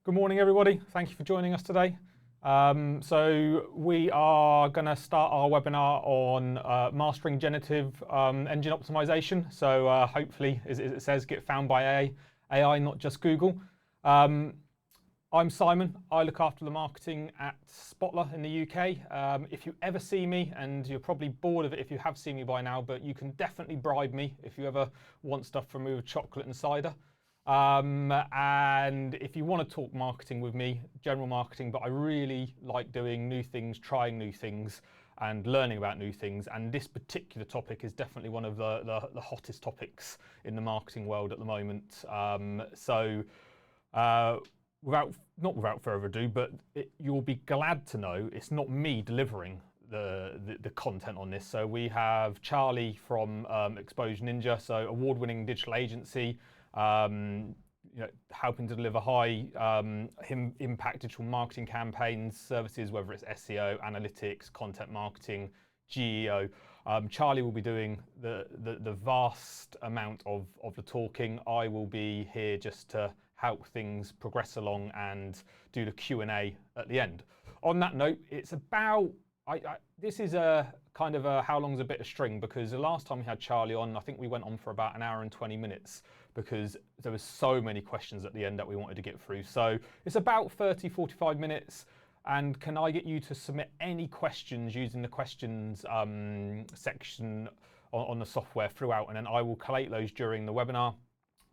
Good morning, everybody. Thank you for joining us today. So we are going to start our webinar on mastering generative engine optimization. So hopefully, as it says, get found by AI, not just Google. I'm Simon. I look after the marketing at Spotler in the UK. If you ever see me, and you're probably bored of it if you have seen me by now, but you can definitely bribe me if you ever want stuff from me with chocolate and cider. And if you want to talk marketing with me, general marketing, but I really like doing new things, trying new things, and learning about new things. And this particular topic is definitely one of the hottest topics in the marketing world at the moment. Without further ado, but you'll be glad to know it's not me delivering the content on this. So we have Charlie from Exposure Ninja, so award-winning digital agency. Helping to deliver high impact digital marketing campaigns, services, whether it's SEO, analytics, content marketing, GEO. Charlie will be doing the vast amount of the talking. I will be here just to help things progress along and do the Q&A at the end. On that note, it's about, this is a kind of a how long's a bit of string, because the last time we had Charlie on, I think we went on for about an hour and 20 minutes because there was so many questions at the end that we wanted to get through. So it's about 30, 45 minutes. And can I get you to submit any questions using the questions section on the software throughout, and then I will collate those during the webinar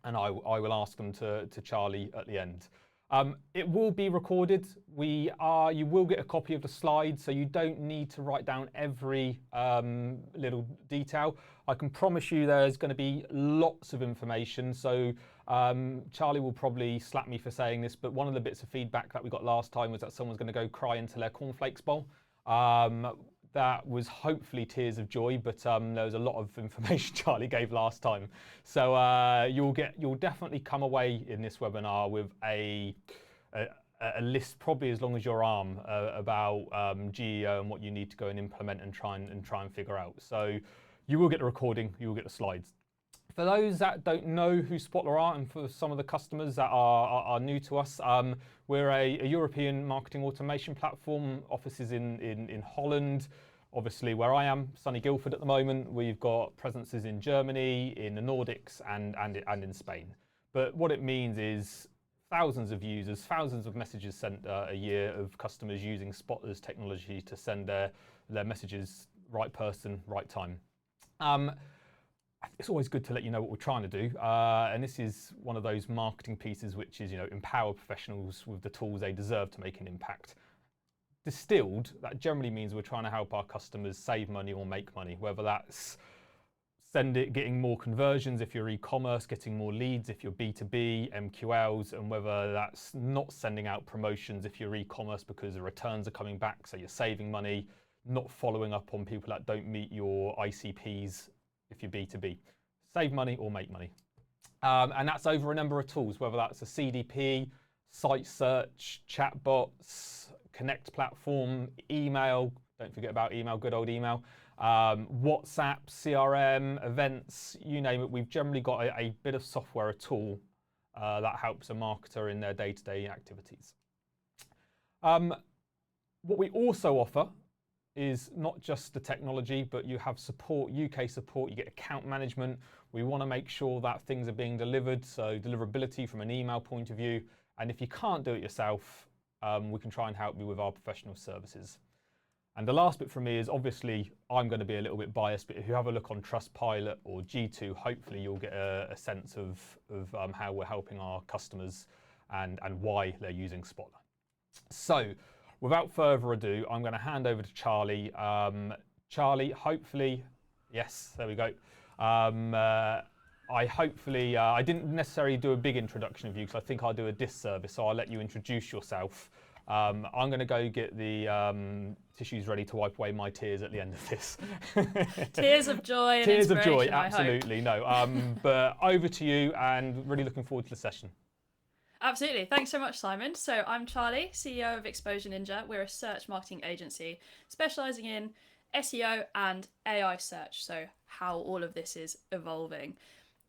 and I will ask them to Charlie at the end. It will be recorded. You will get a copy of the slides, so you don't need to write down every little detail. I can promise you there's going to be lots of information. So Charlie will probably slap me for saying this, but one of the bits of feedback that we got last time was that someone's going to go cry into their cornflakes bowl. That was hopefully tears of joy, but there was a lot of information Charlie gave last time. So you'll definitely come away in this webinar with a list probably as long as your arm about GEO and what you need to go and implement and try and figure out. So you will get the recording, you will get the slides. For those that don't know who Spotler are, and for some of the customers that are new to us, we're a European marketing automation platform, offices in Holland, obviously where I am, sunny Guildford at the moment. We've got presences in Germany, in the Nordics, and in Spain. But what it means is thousands of users, thousands of messages sent a year of customers using Spotler's technology to send their messages, right person, right time. It's always good to let you know what we're trying to do, and this is one of those marketing pieces which is, empower professionals with the tools they deserve to make an impact. Distilled, that generally means we're trying to help our customers save money or make money, whether that's getting more conversions if you're e-commerce, getting more leads if you're B2B, MQLs, and whether that's not sending out promotions if you're e-commerce because the returns are coming back, so you're saving money, not following up on people that don't meet your ICPs if you're B2B. Save money or make money. And that's over a number of tools, whether that's a CDP, site search, chatbots, Connect platform, email, don't forget about email, good old email, WhatsApp, CRM, events, you name it. We've generally got a bit of software, a tool that helps a marketer in their day-to-day activities. What we also offer is not just the technology, but you have support, UK support, you get account management. We want to make sure that things are being delivered, so deliverability from an email point of view. And if you can't do it yourself, we can try and help you with our professional services. And the last bit from me is, obviously, I'm going to be a little bit biased, but if you have a look on Trustpilot or G2, hopefully you'll get a sense of how we're helping our customers and why they're using Spotler. So, without further ado, I'm going to hand over to Charlie. Charlie, hopefully, yes, there we go. I didn't necessarily do a big introduction of you because I think I'll do a disservice, so I'll let you introduce yourself. I'm going to go get the tissues ready to wipe away my tears at the end of this. Tears of joy and tears of inspiration, joy, absolutely, no. But over to you, and really looking forward to the session. Absolutely. Thanks so much, Simon. So I'm Charlie, CEO of Exposure Ninja. We're a search marketing agency specialising in SEO and AI search, so how all of this is evolving.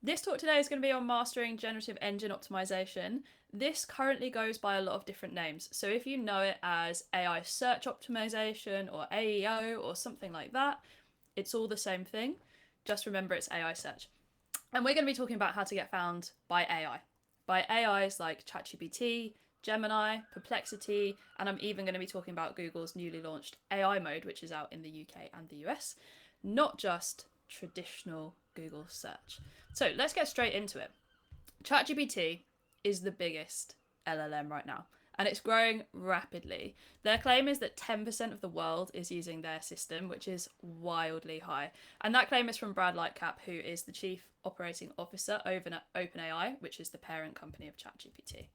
This talk today is going to be on mastering generative engine optimization. This currently goes by a lot of different names. So if you know it as AI search optimization or AEO or something like that, it's all the same thing. Just remember it's AI search. And we're going to be talking about how to get found by AI. By AIs like ChatGPT, Gemini, Perplexity, and I'm even going to be talking about Google's newly launched AI mode, which is out in the UK and the US, not just traditional Google search. So let's get straight into it. ChatGPT is the biggest LLM right now, and it's growing rapidly. Their claim is that 10% of the world is using their system, which is wildly high. And that claim is from Brad Lightcap, who is the Chief Operating Officer over at OpenAI, which is the parent company of ChatGPT.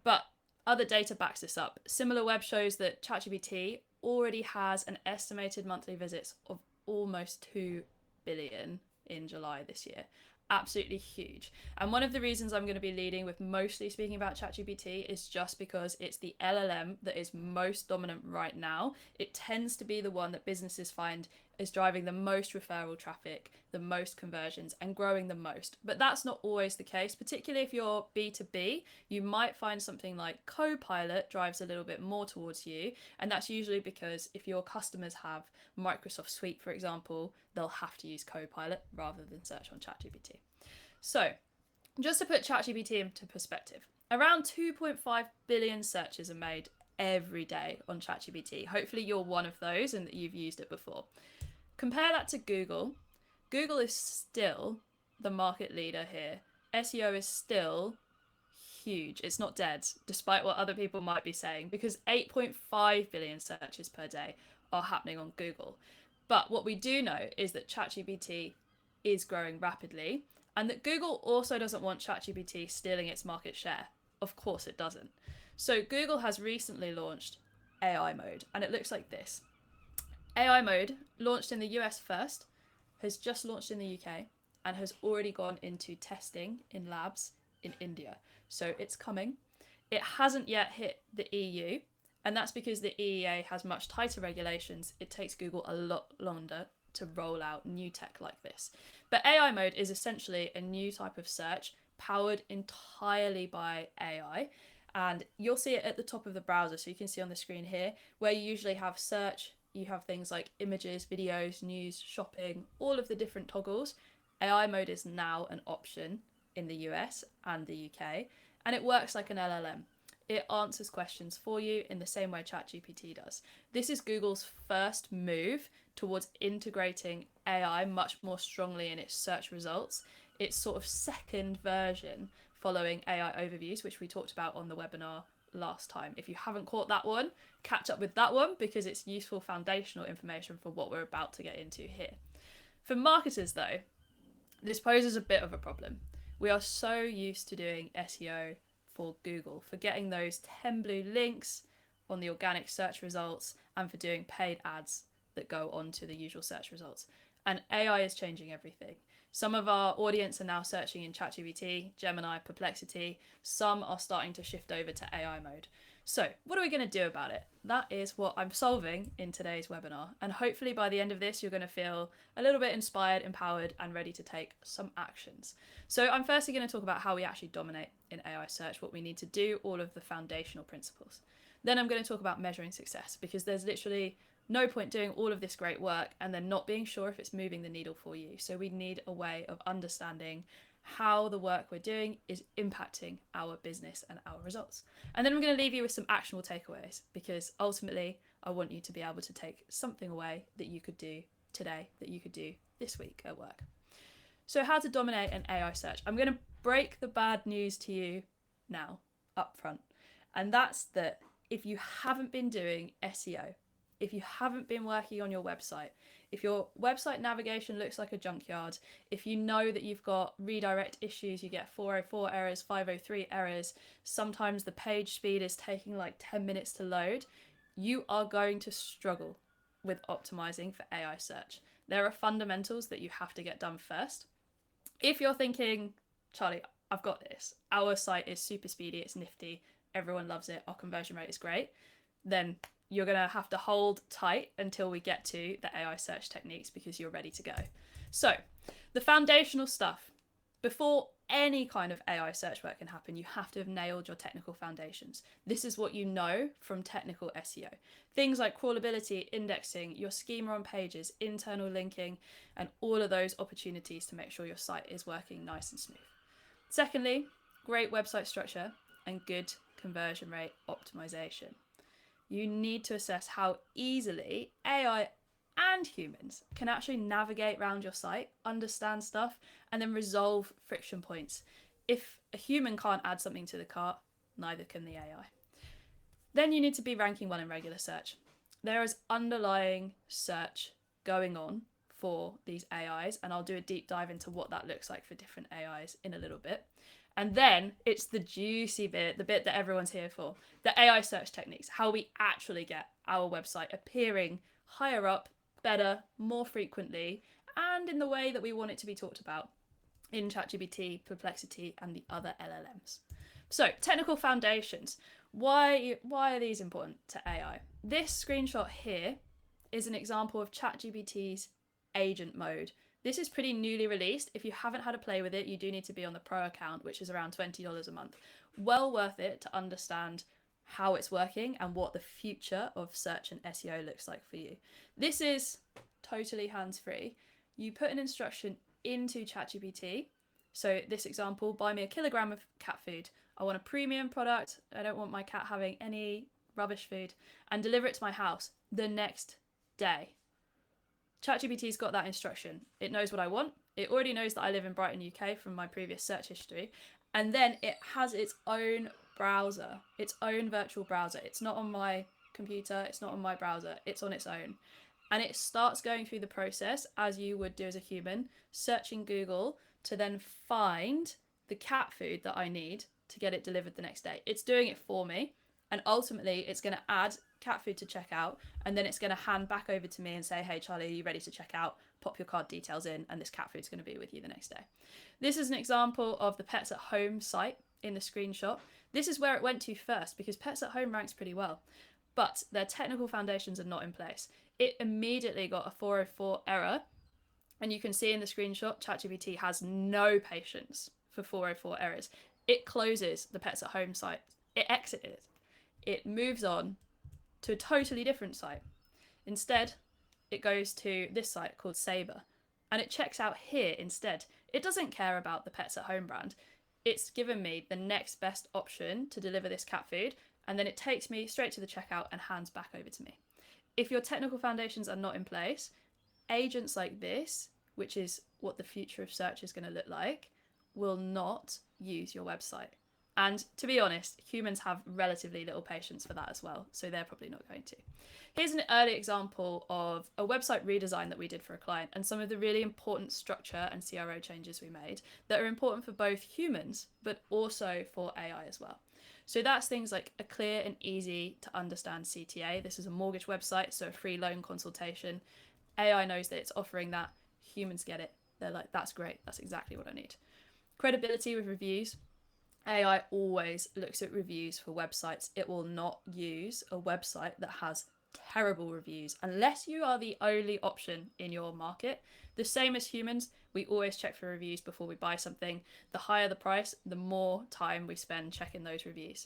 But other data backs this up. SimilarWeb shows that ChatGPT already has an estimated monthly visits of almost 2 billion in July this year. Absolutely huge. And one of the reasons I'm going to be leading with mostly speaking about ChatGPT is just because it's the LLM that is most dominant right now. It tends to be the one that businesses find is driving the most referral traffic, the most conversions, and growing the most. But that's not always the case, particularly if you're B2B. You might find something like Copilot drives a little bit more towards you. And that's usually because if your customers have Microsoft Suite, for example, they'll have to use Copilot rather than search on ChatGPT. So, just to put ChatGPT into perspective, around 2.5 billion searches are made every day on ChatGPT. Hopefully you're one of those and that you've used it before. Compare that to Google. Google is still the market leader here. SEO is still huge. It's not dead, despite what other people might be saying, because 8.5 billion searches per day are happening on Google. But what we do know is that ChatGPT is growing rapidly, and that Google also doesn't want ChatGPT stealing its market share. Of course it doesn't. So Google has recently launched AI mode, and it looks like this. AI mode, launched in the US first, has just launched in the UK, and has already gone into testing in labs in India. So it's coming. It hasn't yet hit the EU, and that's because the EEA has much tighter regulations. It takes Google a lot longer to roll out new tech like this. But AI mode is essentially a new type of search powered entirely by AI. And you'll see it at the top of the browser. So you can see on the screen here, where you usually have search, you have things like images, videos, news, shopping, all of the different toggles. AI mode is now an option in the US and the UK, and it works like an LLM. It answers questions for you in the same way ChatGPT does. This is Google's first move towards integrating AI much more strongly in its search results. It's sort of second version following AI overviews, which we talked about on the webinar last time. If you haven't caught that one, catch up with that one because it's useful foundational information for what we're about to get into here. For marketers though, this poses a bit of a problem. We are so used to doing SEO for Google, for getting those 10 blue links on the organic search results and for doing paid ads that go onto the usual search results. And AI is changing everything. Some of our audience are now searching in ChatGPT, Gemini, Perplexity. Some are starting to shift over to AI mode. So what are we going to do about it? That is what I'm solving in today's webinar. And hopefully by the end of this, you're going to feel a little bit inspired, empowered, and ready to take some actions. So I'm firstly going to talk about how we actually dominate in AI search, what we need to do, all of the foundational principles. Then I'm going to talk about measuring success, because there's literally no point doing all of this great work and then not being sure if it's moving the needle for you. So we need a way of understanding how the work we're doing is impacting our business and our results. And then I'm going to leave you with some actionable takeaways, because ultimately I want you to be able to take something away that you could do today, that you could do this week at work. So how to dominate an AI search. I'm going to break the bad news to you now up front. And that's that if you haven't been doing SEO, if you haven't been working on your website, if your website navigation looks like a junkyard, if you know that you've got redirect issues, you get 404 errors, 503 errors, sometimes the page speed is taking like 10 minutes to load, you are going to struggle with optimizing for AI search. There are fundamentals that you have to get done first. If you're thinking, Charlie, I've got this, our site is super speedy, it's nifty, everyone loves it, our conversion rate is great, then you're going to have to hold tight until we get to the AI search techniques, because you're ready to go. So the foundational stuff, Before any kind of AI search work can happen, you have to have nailed your technical foundations. This is what you know from technical SEO. Things like crawlability, indexing, your schema on pages, internal linking, and all of those opportunities to make sure your site is working nice and smooth. Secondly, great website structure and good conversion rate optimization. You need to assess how easily AI and humans can actually navigate around your site, understand stuff, and then resolve friction points. If a human can't add something to the cart, neither can the AI. Then you need to be ranking well in regular search. There is underlying search going on for these AIs, and I'll do a deep dive into what that looks like for different AIs in a little bit. And then it's the juicy bit, the bit that everyone's here for, the AI search techniques, how we actually get our website appearing higher up, better, more frequently, and in the way that we want it to be talked about in ChatGPT, Perplexity, and the other LLMs. So, technical foundations. Why are these important to AI? This screenshot here is an example of ChatGPT's agent mode. This is pretty newly released. If you haven't had a play with it, you do need to be on the pro account, which is around $20 a month. Well worth it to understand how it's working and what the future of search and SEO looks like for you. This is totally hands-free. You put an instruction into ChatGPT. So this example, buy me a kilogram of cat food. I want a premium product. I don't want my cat having any rubbish food, and deliver it to my house the next day. ChatGPT's got that instruction. It knows what I want. It already knows that I live in Brighton, UK from my previous search history. And then it has its own browser, its own virtual browser. It's not on my computer. It's not on my browser. It's on its own. And it starts going through the process as you would do as a human, searching Google to then find the cat food that I need to get it delivered the next day. It's doing it for me. And ultimately, it's going to add cat food to checkout, and then it's going to hand back over to me and say, hey, Charlie, are you ready to check out? Pop your card details in, and this cat food's going to be with you the next day. This is an example of the Pets at Home site in the screenshot. This is where it went to first, because Pets at Home ranks pretty well, but their technical foundations are not in place. It immediately got a 404 error, and you can see in the screenshot, ChatGPT has no patience for 404 errors. It closes the Pets at Home site. It exited. It moves on to a totally different site. Instead, it goes to this site called Sabre, and it checks out here instead. It doesn't care about the Pets at Home brand. It's given me the next best option to deliver this cat food, and then it takes me straight to the checkout and hands back over to me. If your technical foundations are not in place, agents like this, which is what the future of search is going to look like, will not use your website. And to be honest, humans have relatively little patience for that as well, so they're probably not going to. Here's an early example of a website redesign that we did for a client and some of the really important structure and CRO changes we made that are important for both humans, but also for AI as well. So that's things like a clear and easy to understand CTA. This is a mortgage website, so a free loan consultation. AI knows that it's offering that. Humans get it. They're like, that's great. That's exactly what I need. Credibility with reviews. AI always looks at reviews for websites. It will not use a website that has terrible reviews unless you are the only option in your market. The same as humans, we always check for reviews before we buy something. The higher the price, the more time we spend checking those reviews.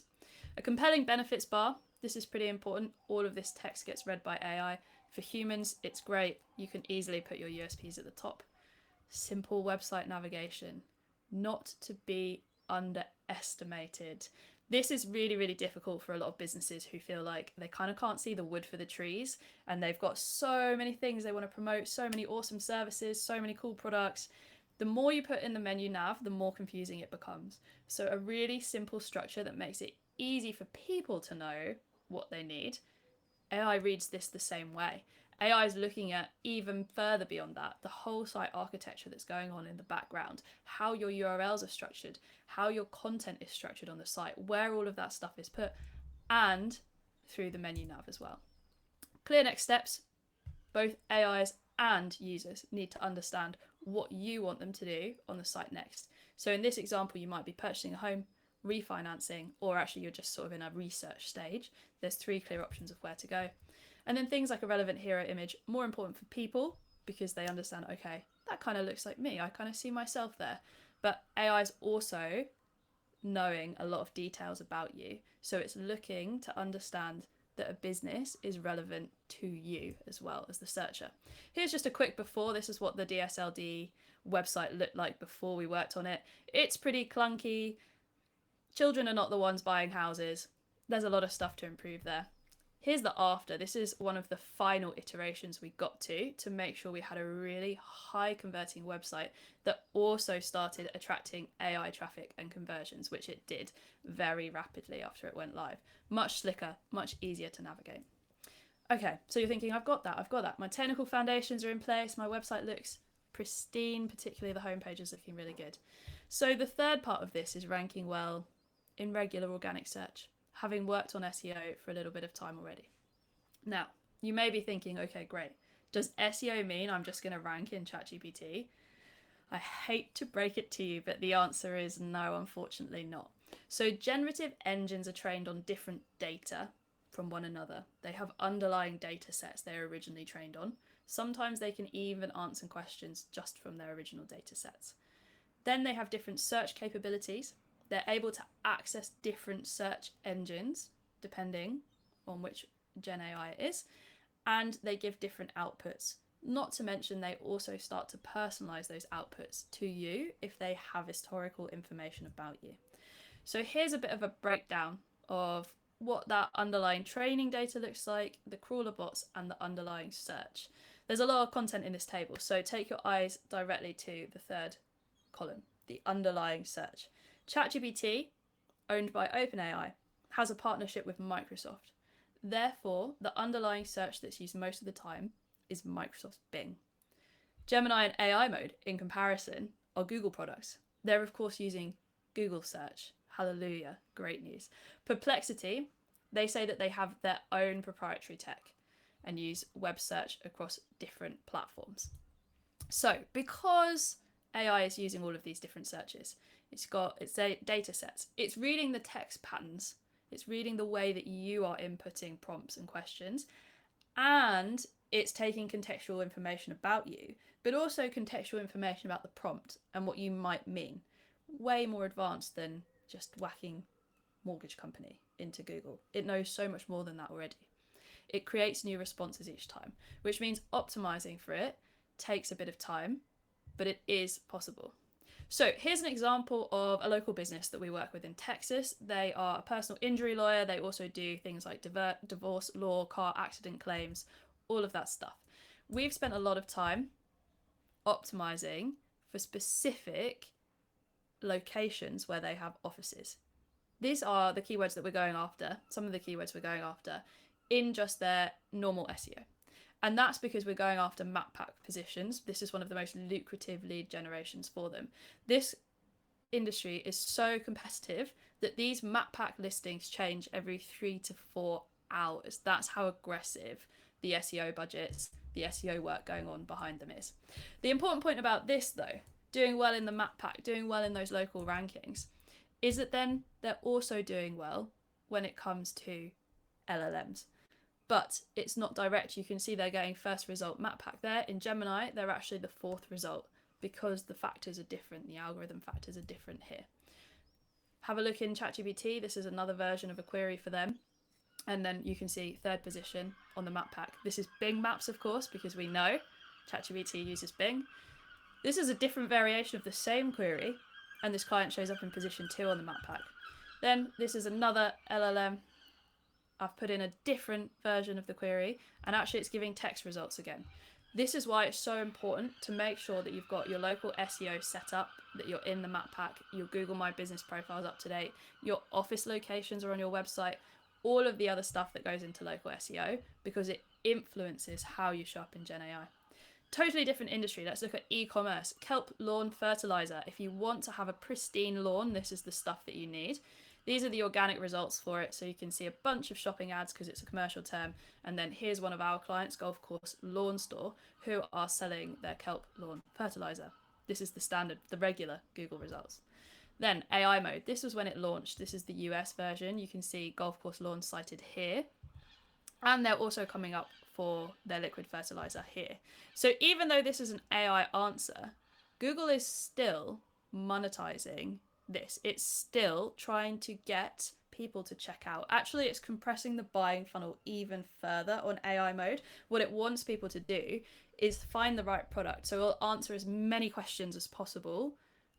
A compelling benefits bar. This is pretty important. All of this text gets read by AI. For humans, it's great. You can easily put your USPs at the top. Simple website navigation. Not to be underestimated. This is really, really difficult for a lot of businesses who feel like they kind of can't see the wood for the trees, and they've got so many things they want to promote, so many awesome services, so many cool products. The more you put in the menu nav, the more confusing it becomes. So a really simple structure that makes it easy for people to know what they need. AI reads this the same way. AI is looking at even further beyond that, the whole site architecture that's going on in the background, how your URLs are structured, how your content is structured on the site, where all of that stuff is put, and through the menu nav as well. Clear next steps. Both AIs and users need to understand what you want them to do on the site next. So in this example, you might be purchasing a home, refinancing, or actually you're just sort of in a research stage. There's 3 clear options of where to go. And then things like a relevant hero image, more important for people because they understand, okay, that kind of looks like me. I kind of see myself there. But AI is also knowing a lot of details about you. So it's looking to understand that a business is relevant to you as well as the searcher. Here's just a quick before. This is what the DSLD website looked like before we worked on it. It's pretty clunky. Children are not the ones buying houses. There's a lot of stuff to improve there. Here's the after. This is one of the final iterations we got to make sure we had a really high converting website that also started attracting AI traffic and conversions, which it did very rapidly after it went live. Much slicker, much easier to navigate. Okay, so you're thinking, I've got that. My technical foundations are in place. My website looks pristine, particularly the homepage is looking really good. So the third part of this is ranking well in regular organic search, having worked on SEO for a little bit of time already. Now, you may be thinking, okay, great. Does SEO mean I'm just going to rank in ChatGPT? I hate to break it to you, but the answer is no, unfortunately not. So generative engines are trained on different data from one another. They have underlying data sets they were originally trained on. Sometimes they can even answer questions just from their original data sets. Then they have different search capabilities. They're able to access different search engines depending on which Gen AI it is, and they give different outputs. Not to mention they also start to personalize those outputs to you if they have historical information about you. So here's a bit of a breakdown of what that underlying training data looks like, the crawler bots, and the underlying search. There's a lot of content in this table, so take your eyes directly to the third column, the underlying search. ChatGPT, owned by OpenAI, has a partnership with Microsoft. Therefore, the underlying search that's used most of the time is Microsoft's Bing. Gemini and AI mode, in comparison, are Google products. They're, of course, using Google search. Hallelujah, great news. Perplexity, they say that they have their own proprietary tech and use web search across different platforms. So, because AI is using all of these different searches, it's got its data sets. It's reading the text patterns. It's reading the way that you are inputting prompts and questions. And it's taking contextual information about you, but also contextual information about the prompt and what you might mean. Way more advanced than just whacking mortgage company into Google. It knows so much more than that already. It creates new responses each time, which means optimizing for it takes a bit of time, but it is possible. So here's an example of a local business that we work with in Texas. They are a personal injury lawyer. They also do things like divorce law, car accident claims, all of that stuff. We've spent a lot of time optimizing for specific locations where they have offices. These are the keywords that we're going after, some of the keywords we're going after in just their normal SEO. And that's because we're going after map pack positions. This is one of the most lucrative lead generations for them. This industry is so competitive that these map pack listings change every 3 to 4 hours. That's how aggressive the SEO budgets, the SEO work going on behind them is. The important point about this, though, doing well in the map pack, doing well in those local rankings, is that then they're also doing well when it comes to LLMs. But it's not direct. You can see they're getting first result map pack there. In Gemini, they're actually the fourth result because the factors are different. The algorithm factors are different here. Have a look in ChatGPT. This is another version of a query for them. And then you can see third position on the map pack. This is Bing Maps, of course, because we know ChatGPT uses Bing. This is a different variation of the same query, and this client shows up in position 2 on the map pack. Then this is another LLM. I've put in a different version of the query, and actually it's giving text results again. This is why it's so important to make sure that you've got your local SEO set up, that you're in the map pack, your Google My Business profile is up to date, your office locations are on your website, all of the other stuff that goes into local SEO, because it influences how you show up in Gen AI. Totally different industry. Let's look at e-commerce. Kelp lawn fertilizer. If you want to have a pristine lawn, this is the stuff that you need. These are the organic results for it. So you can see a bunch of shopping ads because it's a commercial term. And then here's one of our clients, Golf Course Lawn Store, who are selling their kelp lawn fertilizer. This is the standard, the regular Google results. Then AI mode. This was when it launched. This is the US version. You can see Golf Course Lawn cited here. And they're also coming up for their liquid fertilizer here. So even though this is an AI answer, Google is still monetizing this. It's still trying to get people to check out. Actually, it's compressing the buying funnel even further on AI mode. What it wants people to do is find the right product. So it'll answer as many questions as possible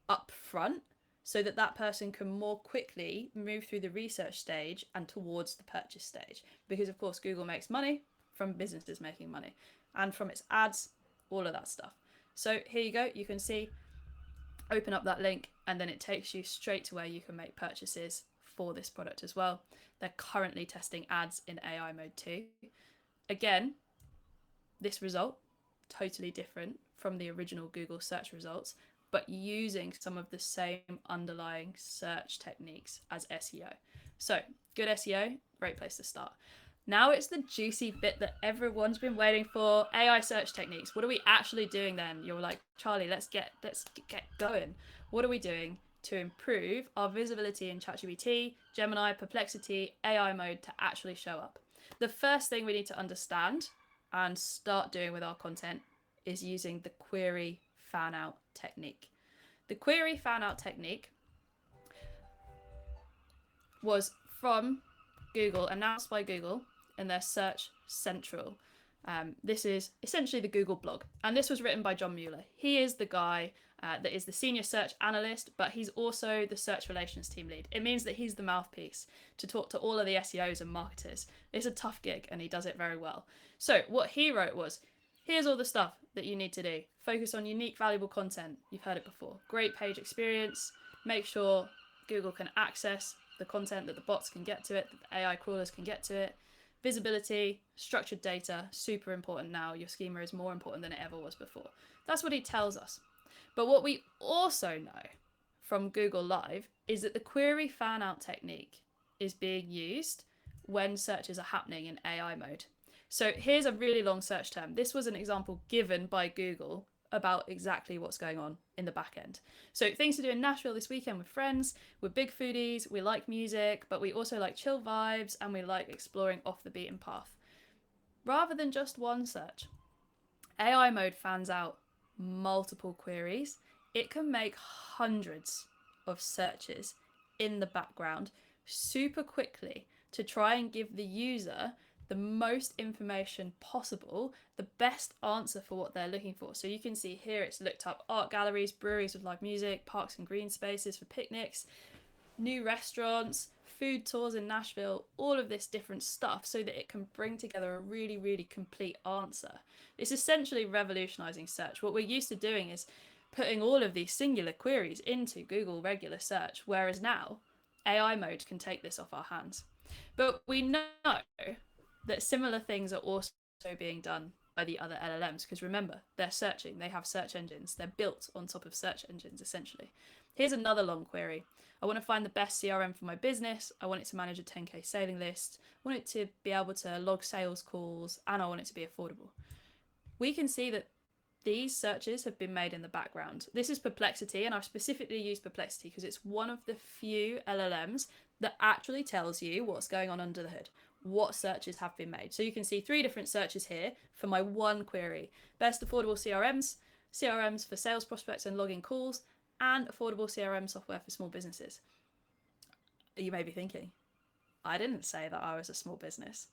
up front so that that person can more quickly move through the research stage and towards the purchase stage. Because of course, Google makes money from businesses making money and from its ads, all of that stuff. So here you go. You can see, open up that link, and then it takes you straight to where you can make purchases for this product as well. They're currently testing ads in AI mode too. Again, this result, totally different from the original Google search results, but using some of the same underlying search techniques as SEO. So good SEO, great place to start. Now it's the juicy bit that everyone's been waiting for, AI search techniques. What are we actually doing then? You're like, Charlie, let's get going. What are we doing to improve our visibility in ChatGPT, Gemini, Perplexity, AI mode to actually show up? The first thing we need to understand and start doing with our content is using the query fan out technique. The query fan out technique was from Google, announced by Google in their Search Central. This is essentially the Google blog, and this was written by John Mueller. He is the guy that is the senior search analyst, but he's also the search relations team lead. It means that he's the mouthpiece to talk to all of the SEOs and marketers. It's a tough gig, and he does it very well. So what he wrote was, here's all the stuff that you need to do. Focus on unique, valuable content. You've heard it before. Great page experience. Make sure Google can access the content, that the bots can get to it, that the AI crawlers can get to it. Visibility, structured data, super important now. Your schema is more important than it ever was before. That's what he tells us. But what we also know from Google Live is that the query fan out technique is being used when searches are happening in AI mode. So here's a really long search term. This was an example given by Google about exactly what's going on in the back end. So things to do in Nashville this weekend with friends. We're big foodies, we like music, but we also like chill vibes and we like exploring off the beaten path. Rather than just one search, AI mode fans out multiple queries. It can make hundreds of searches in the background super quickly to try and give the user the most information possible, the best answer for what they're looking for. So you can see here it's looked up art galleries, breweries with live music, parks and green spaces for picnics, new restaurants, food tours in Nashville, all of this different stuff so that it can bring together a really, really complete answer. It's essentially revolutionizing search. What we're used to doing is putting all of these singular queries into Google regular search, whereas now AI mode can take this off our hands. But we know that similar things are also being done by the other LLMs, because remember, they're searching, they have search engines, they're built on top of search engines essentially. Here's another long query. I want to find the best CRM for my business. I want it to manage a 10K sailing list. I want it to be able to log sales calls, and I want it to be affordable. We can see that these searches have been made in the background. This is Perplexity, and I've specifically used Perplexity because it's one of the few LLMs that actually tells you what's going on under the hood, what searches have been made. So you can see 3 different searches here for my one query. Best affordable CRMs, CRMs for sales prospects and logging calls, and affordable CRM software for small businesses. You may be thinking, I didn't say that I was a small business.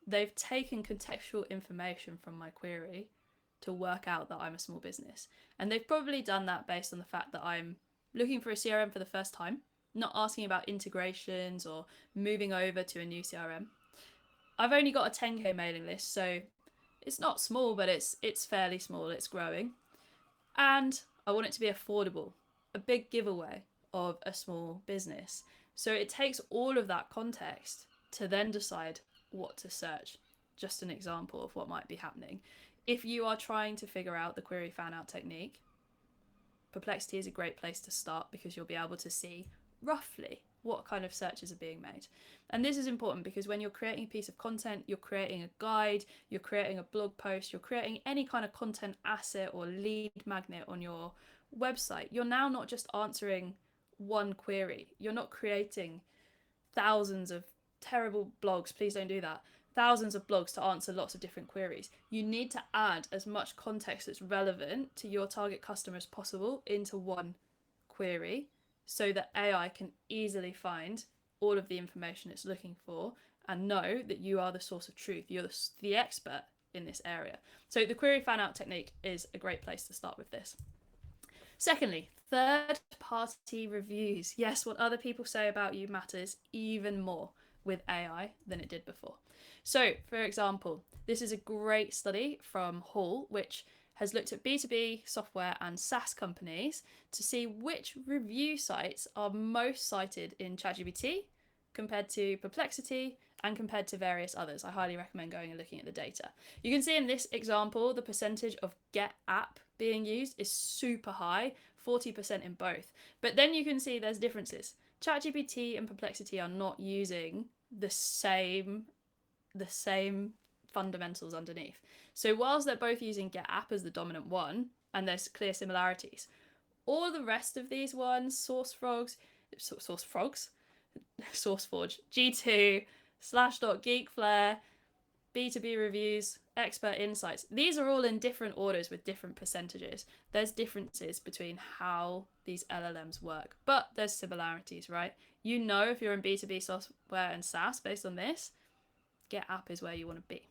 They've taken contextual information from my query to work out that I'm a small business. And they've probably done that based on the fact that I'm looking for a CRM for the first time, not asking about integrations or moving over to a new CRM. I've only got a 10K mailing list, so it's not small, but it's fairly small, it's growing. And I want it to be affordable, a big giveaway of a small business. So it takes all of that context to then decide what to search. Just an example of what might be happening. If you are trying to figure out the query fan out technique, Perplexity is a great place to start because you'll be able to see roughly what kind of searches are being made. And this is important because when you're creating a piece of content, you're creating a guide, you're creating a blog post, you're creating any kind of content asset or lead magnet on your website, you're now not just answering one query. You're not creating thousands of terrible blogs, please don't do that, thousands of blogs to answer lots of different queries. You need to add as much context that's relevant to your target customer as possible into one query so that AI can easily find all of the information it's looking for and know that you are the source of truth. You're the expert in this area. So the query fan out technique is a great place to start with this. Secondly, third-party reviews. Yes, what other people say about you matters even more with AI than it did before. So, for example, this is a great study from Hall, which has looked at B2B software and SaaS companies to see which review sites are most cited in ChatGPT compared to Perplexity and compared to various others. I highly recommend going and looking at the data. You can see in this example, the percentage of get app being used is super high, 40% in both. But then you can see there's differences. ChatGPT and Perplexity are not using the same fundamentals underneath. So whilst they're both using get app as the dominant one, and there's clear similarities, all the rest of these ones, SourceForge, G2, Slashdot, Geekflare, B2B reviews, expert insights, these are all in different orders with different percentages. There's differences between how these LLMs work, but there's similarities, right? You know, if you're in B2B software and SaaS based on this, get app is where you want to be.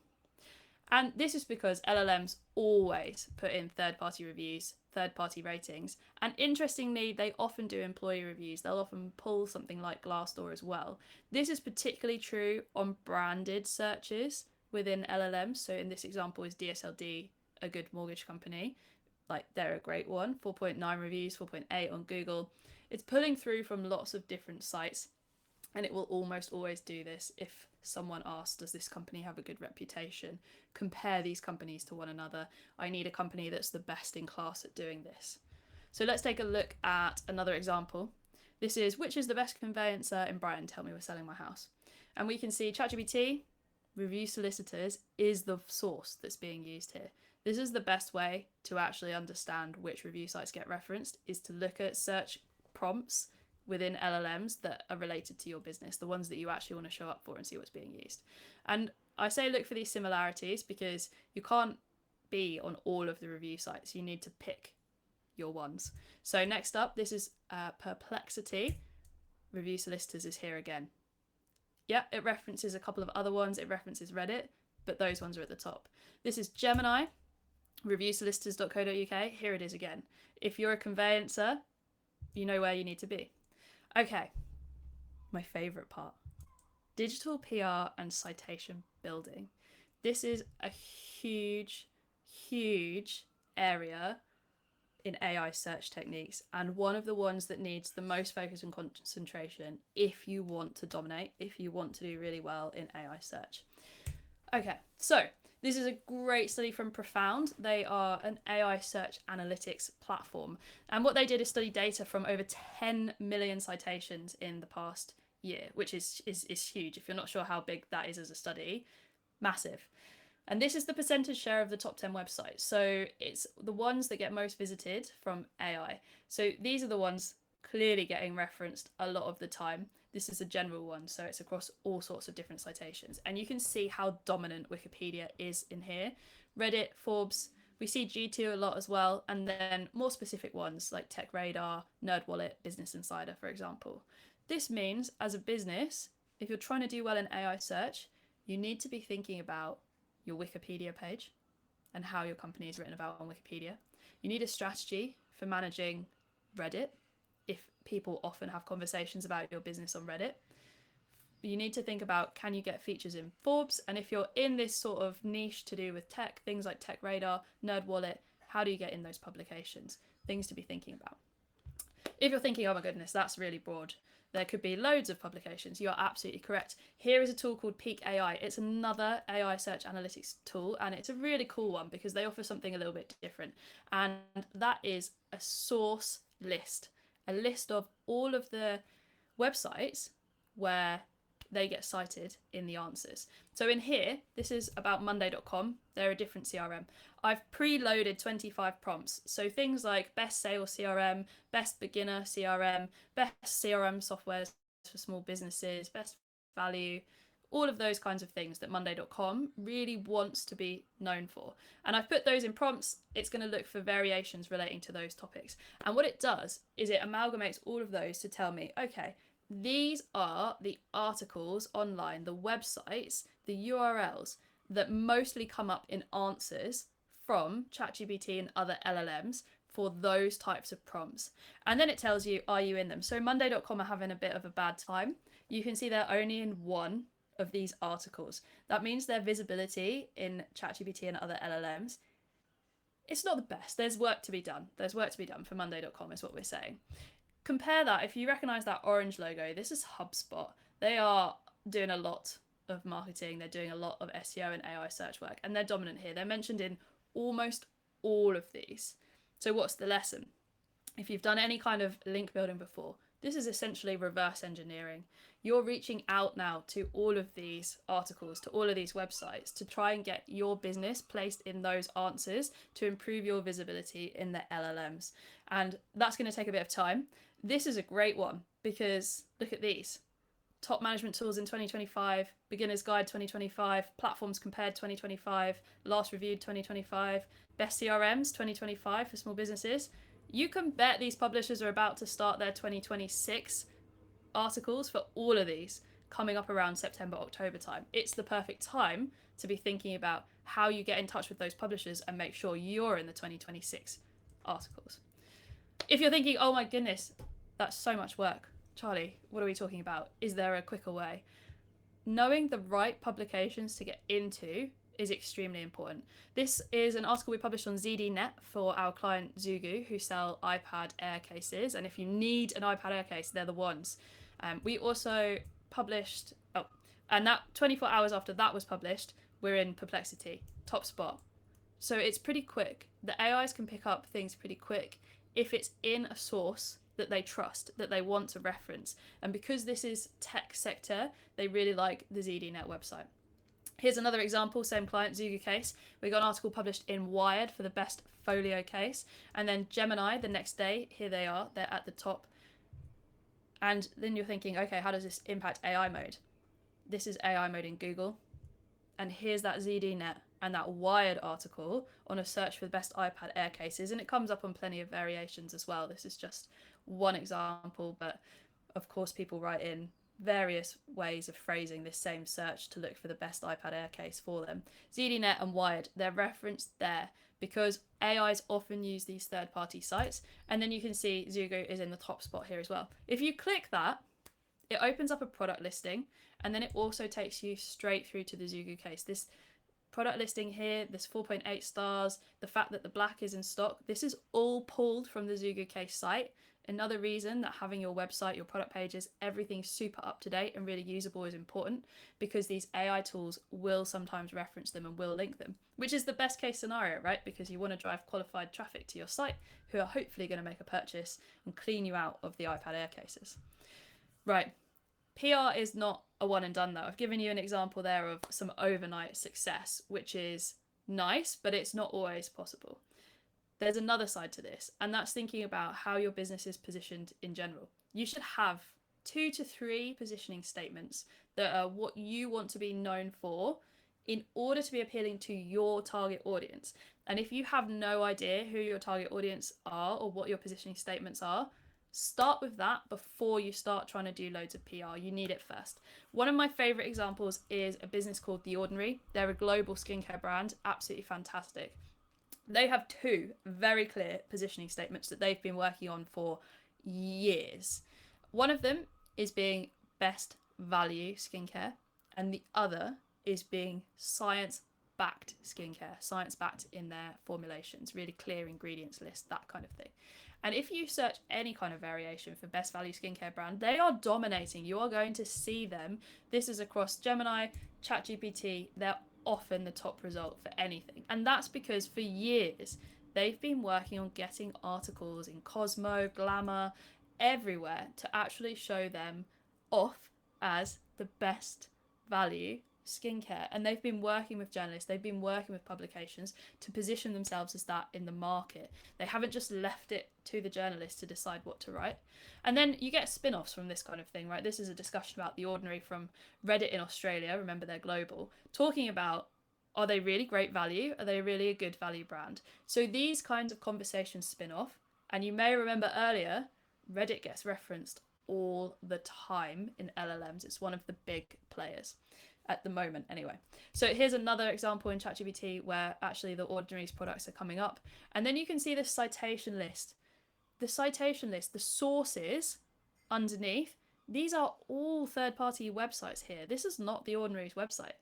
And this is because LLMs always put in third-party reviews, third-party ratings. And interestingly, they often do employee reviews. They'll often pull something like Glassdoor as well. This is particularly true on branded searches within LLMs. So in this example is DSLD, a good mortgage company. Like, they're a great one, 4.9 reviews, 4.8 on Google. It's pulling through from lots of different sites. And it will almost always do this if someone asks, does this company have a good reputation? Compare these companies to one another. I need a company that's the best in class at doing this. So let's take a look at another example. This is, which is the best conveyancer in Brighton? Tell me we're selling my house. And we can see ChatGPT, review solicitors, is the source that's being used here. This is the best way to actually understand which review sites get referenced, is to look at search prompts within LLMs that are related to your business, the ones that you actually want to show up for and see what's being used. And I say look for these similarities because you can't be on all of the review sites. You need to pick your ones. So next up, this is Perplexity. Review solicitors is here again. Yeah, it references a couple of other ones. It references Reddit, but those ones are at the top. This is Gemini, reviewsolicitors.co.uk. Here it is again. If you're a conveyancer, you know where you need to be. Okay, my favorite part, digital PR and citation building. This is a huge, huge area in AI search techniques, and one of the ones that needs the most focus and concentration if you want to dominate, if you want to do really well in AI search. Okay, so this is a great study from Profound. They are an AI search analytics platform. And what they did is study data from over 10 million citations in the past year, which is huge. If you're not sure how big that is as a study, massive. And this is the percentage share of the top 10 websites. So it's the ones that get most visited from AI. So these are the ones clearly getting referenced a lot of the time. This is a general one, so it's across all sorts of different citations. And you can see how dominant Wikipedia is in here. Reddit, Forbes, we see G2 a lot as well, and then more specific ones like TechRadar, NerdWallet, Business Insider, for example. This means, as a business, if you're trying to do well in AI search, you need to be thinking about your Wikipedia page and how your company is written about on Wikipedia. You need a strategy for managing Reddit, if people often have conversations about your business on Reddit. You need to think about, can you get features in Forbes? And if you're in this sort of niche to do with tech, things like TechRadar, NerdWallet, how do you get in those publications? Things to be thinking about. If you're thinking, oh my goodness, that's really broad, there could be loads of publications. You are absolutely correct. Here is a tool called Peak AI. It's another AI search analytics tool, and it's a really cool one because they offer something a little bit different. And that is a source list, a list of all of the websites where they get cited in the answers. So in here, this is about monday.com. They're a different CRM. I've preloaded 25 prompts. So things like best sales CRM, best beginner CRM, best CRM softwares for small businesses, best value, all of those kinds of things that Monday.com really wants to be known for. And I've put those in prompts. It's going to look for variations relating to those topics. And what it does is it amalgamates all of those to tell me, okay, these are the articles online, the websites, the URLs that mostly come up in answers from ChatGPT and other LLMs for those types of prompts. And then it tells you, are you in them? So Monday.com are having a bit of a bad time. You can see they're only in one of these articles. That means their visibility in ChatGPT and other LLMs, it's not the best. There's work to be done. There's work to be done for Monday.com is what we're saying. Compare that, if you recognize that orange logo, this is HubSpot. They are doing a lot of marketing. They're doing a lot of SEO and AI search work, and they're dominant here. They're mentioned in almost all of these. So what's the lesson? If you've done any kind of link building before, this is essentially reverse engineering. You're reaching out now to all of these articles, to all of these websites to try and get your business placed in those answers to improve your visibility in the LLMs. And that's going to take a bit of time. This is a great one because look at these. Top management tools in 2025, beginner's guide 2025, platforms compared 2025, last reviewed 2025, best CRMs 2025 for small businesses. You can bet these publishers are about to start their 2026 articles for all of these coming up around September, October time. It's the perfect time to be thinking about how you get in touch with those publishers and make sure you're in the 2026 articles. If you're thinking, oh my goodness, that's so much work, Charlie, what are we talking about? Is there a quicker way? Knowing the right publications to get into is extremely important. This is an article we published on ZDNet for our client Zugu, who sell iPad Air cases. And if you need an iPad Air case, they're the ones. We also published, and that 24 hours after that was published, we're in Perplexity, top spot. So it's pretty quick. The AIs can pick up things pretty quick if it's in a source that they trust, that they want to reference. And because this is tech sector, they really like the ZDNet website. Here's another example, same client, Zugu case. We got an article published in Wired for the best folio case. And then Gemini, the next day, here they are, they're at the top. And then you're thinking, okay, how does this impact AI mode? This is AI mode in Google. And here's that ZDNet and that Wired article on a search for the best iPad Air cases. And it comes up on plenty of variations as well. This is just one example, but of course people write in various ways of phrasing this same search to look for the best iPad Air case for them. ZDNet and Wired, they're referenced there because AIs often use these third-party sites. And then you can see Zugu is in the top spot here as well. If you click that, it opens up a product listing, and then it also takes you straight through to the Zugu case. This product listing here, this 4.8 stars, the fact that the black is in stock, this is all pulled from the Zugu case site. Another reason that having your website, your product pages, everything super up to date and really usable is important, because these AI tools will sometimes reference them and will link them, which is the best case scenario, right? Because you want to drive qualified traffic to your site who are hopefully going to make a purchase and clean you out of the iPad Air cases. Right. PR is not a one and done though. I've given you an example there of some overnight success, which is nice, but it's not always possible. There's another side to this, and that's thinking about how your business is positioned in general. You should have 2 to 3 positioning statements that are what you want to be known for in order to be appealing to your target audience. And if you have no idea who your target audience are or what your positioning statements are, start with that before you start trying to do loads of PR. You need it first. One of my favorite examples is a business called The Ordinary. They're a global skincare brand, absolutely fantastic. They have 2 very clear positioning statements that they've been working on for years. One of them is being best value skincare, and the other is being science-backed skincare, science-backed in their formulations, really clear ingredients list, that kind of thing. And if you search any kind of variation for best value skincare brand, they are dominating. You are going to see them. This is across Gemini, ChatGPT. They're often the top result for anything. And that's because for years, they've been working on getting articles in Cosmo, Glamour, everywhere to actually show them off as the best value skincare, and they've been working with journalists, they've been working with publications to position themselves as that in the market. They haven't just left it to the journalists to decide what to write. And then you get spin-offs from this kind of thing, right? This is a discussion about The Ordinary from Reddit in Australia, remember they're global, talking about, are they really great value? Are they really a good value brand? So these kinds of conversations spin off. And you may remember earlier, Reddit gets referenced all the time in LLMs. It's one of the big players at the moment anyway. So here's another example in ChatGPT where actually the Ordinary's products are coming up. And then you can see this citation list. The citation list, the sources underneath, these are all third-party websites here. This is not the Ordinary's website.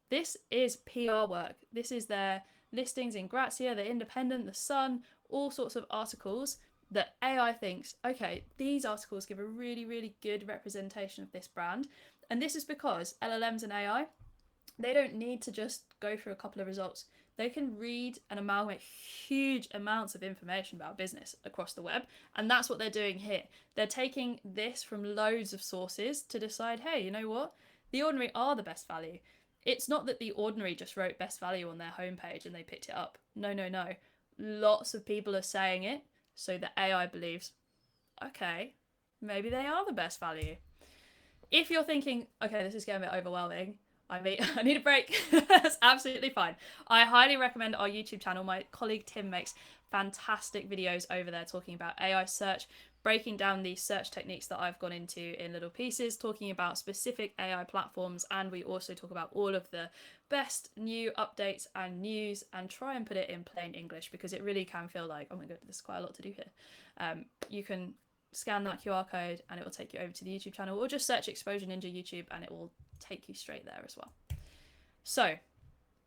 This is PR work. This is their listings in Grazia, The Independent, The Sun, all sorts of articles that AI thinks, okay, these articles give a really, really good representation of this brand. And this is because LLMs and AI, they don't need to just go through a couple of results. They can read and amalgamate huge amounts of information about business across the web. And that's what they're doing here. They're taking this from loads of sources to decide, hey, you know what? The Ordinary are the best value. It's not that The Ordinary just wrote best value on their homepage and they picked it up. No, no, no. Lots of people are saying it. So the AI believes, okay, maybe they are the best value. If you're thinking, okay, this is getting a bit overwhelming, I need a break, that's absolutely fine. I highly recommend our YouTube channel. My colleague Tim makes fantastic videos over there talking about AI search, breaking down these search techniques that I've gone into in little pieces, talking about specific AI platforms, and we also talk about all of the best new updates and news and try and put it in plain English because it really can feel like, oh my god, there's quite a lot to do here. You can scan that QR code and it will take you over to the YouTube channel, or just search Exposure Ninja YouTube and it will take you straight there as well. So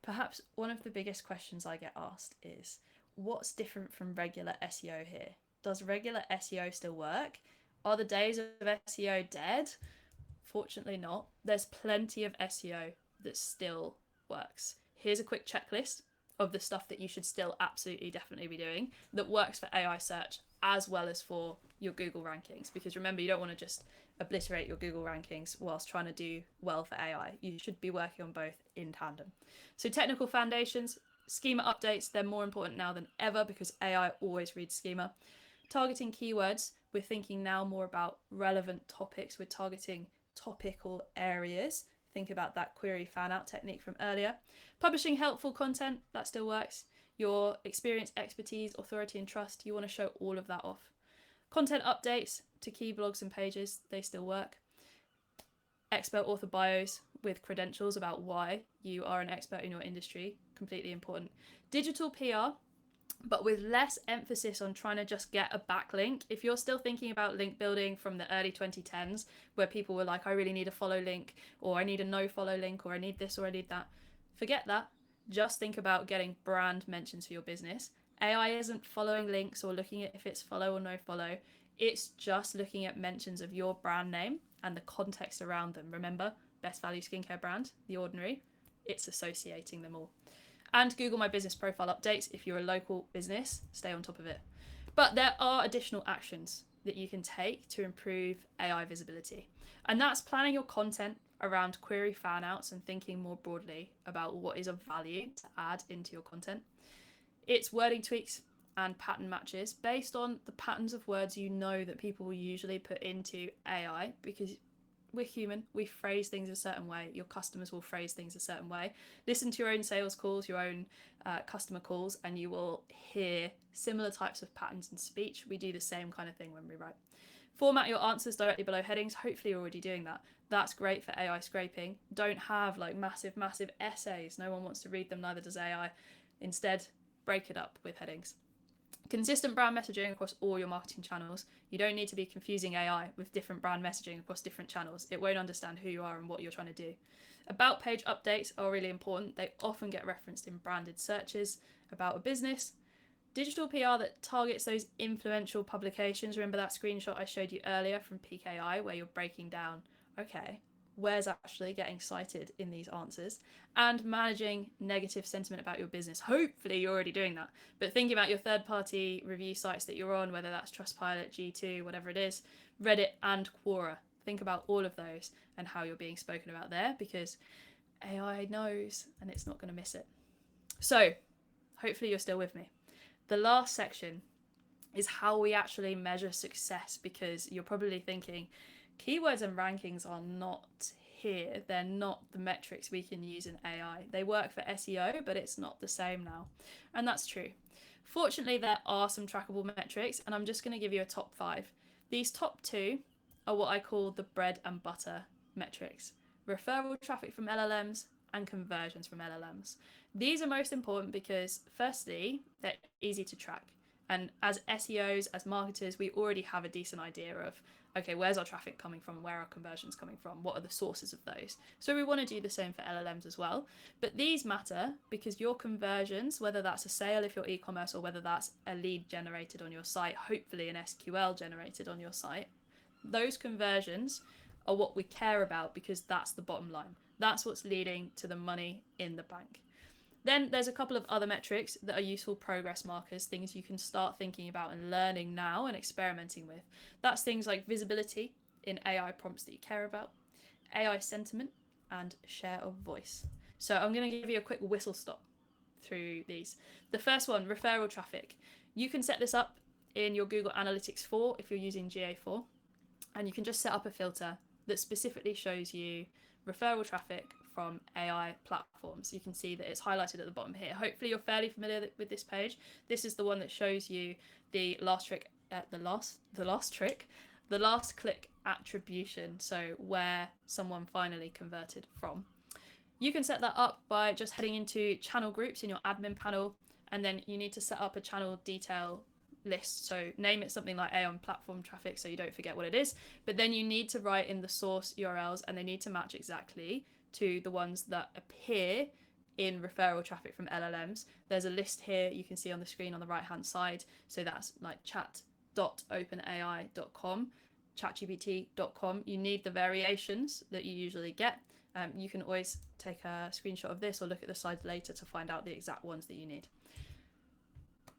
perhaps one of the biggest questions I get asked is, what's different from regular SEO here? Does regular SEO still work? Are the days of SEO dead? Fortunately not. There's plenty of SEO that still works. Here's a quick checklist of the stuff that you should still absolutely definitely be doing that works for AI search as well as for your Google rankings. Because remember, you don't want to just obliterate your Google rankings whilst trying to do well for AI. You should be working on both in tandem. So technical foundations, schema updates, they're more important now than ever because AI always reads schema. Targeting keywords, we're thinking now more about relevant topics. We're targeting topical areas. Think about that query fan out technique from earlier. Publishing helpful content, that still works. Your experience, expertise, authority and trust, you want to show all of that off. Content updates to key blogs and pages, they still work. Expert author bios with credentials about why you are an expert in your industry, completely important. Digital PR, but with less emphasis on trying to just get a backlink. If you're still thinking about link building from the early 2010s, where people were like, I really need a follow link, or I need a no follow link, or I need this, or I need that, forget that. Just think about getting brand mentions for your business. AI isn't following links or looking at if it's follow or no follow. It's just looking at mentions of your brand name and the context around them. Remember, best value skincare brand, The Ordinary, it's associating them all. And Google My Business profile updates. If you're a local business, stay on top of it. But there are additional actions that you can take to improve AI visibility. And that's planning your content around query fan outs and thinking more broadly about what is of value to add into your content. It's wording tweaks and pattern matches based on the patterns of words you know that people will usually put into AI, because we're human, we phrase things a certain way. Your customers will phrase things a certain way. Listen to your own sales calls, your own customer calls, and you will hear similar types of patterns in speech. We do the same kind of thing when we write. Format your answers directly below headings. Hopefully you're already doing that. That's great for AI scraping. Don't have like massive essays. No one wants to read them, neither does AI. Instead, break it up with headings. Consistent brand messaging across all your marketing channels. You don't need to be confusing AI with different brand messaging across different channels. It won't understand who you are and what you're trying to do. About page updates are really important. They often get referenced in branded searches about a business. Digital PR that targets those influential publications. Remember that screenshot I showed you earlier from PKI where you're breaking down, okay, where's actually getting cited in these answers, and managing negative sentiment about your business. Hopefully you're already doing that, but think about your third-party review sites that you're on, whether that's Trustpilot, G2, whatever it is, Reddit and Quora. Think about all of those and how you're being spoken about there, because AI knows and it's not going to miss it. So hopefully you're still with me. The last section is how we actually measure success, because you're probably thinking keywords and rankings are not here. They're not the metrics we can use in AI. They work for SEO, but it's not the same now. And that's true. Fortunately, there are some trackable metrics, and I'm just going to give you a top 5. These top 2 are what I call the bread and butter metrics: referral traffic from LLMs and conversions from LLMs. These are most important because, firstly, they're easy to track. And as SEOs, as marketers, we already have a decent idea of, okay, where's our traffic coming from? Where are conversions coming from? What are the sources of those? So we want to do the same for LLMs as well. But these matter because your conversions, whether that's a sale if you're e-commerce, or whether that's a lead generated on your site, hopefully an SQL generated on your site, those conversions are what we care about, because that's the bottom line. That's what's leading to the money in the bank. Then there's a couple of other metrics that are useful progress markers, things you can start thinking about and learning now and experimenting with. That's things like visibility in AI prompts that you care about, AI sentiment, and share of voice. So I'm going to give you a quick whistle stop through these. The first one, referral traffic. You can set this up in your Google Analytics 4 if you're using GA4, and you can just set up a filter that specifically shows you referral traffic from AI platforms. You can see that it's highlighted at the bottom here. Hopefully you're fairly familiar with this page. This is the one that shows you the last trick, the last click attribution, so where someone finally converted from. You can set that up by just heading into channel groups in your admin panel, and then you need to set up a channel detail list. So name it something like AI platform traffic so you don't forget what it is, but then you need to write in the source URLs, and they need to match exactly to the ones that appear in referral traffic from LLMs. There's a list here you can see on the screen on the right hand side. So that's like chat.openai.com, chatgpt.com. You need the variations that you usually get. You can always take a screenshot of this or look at the slides later to find out the exact ones that you need.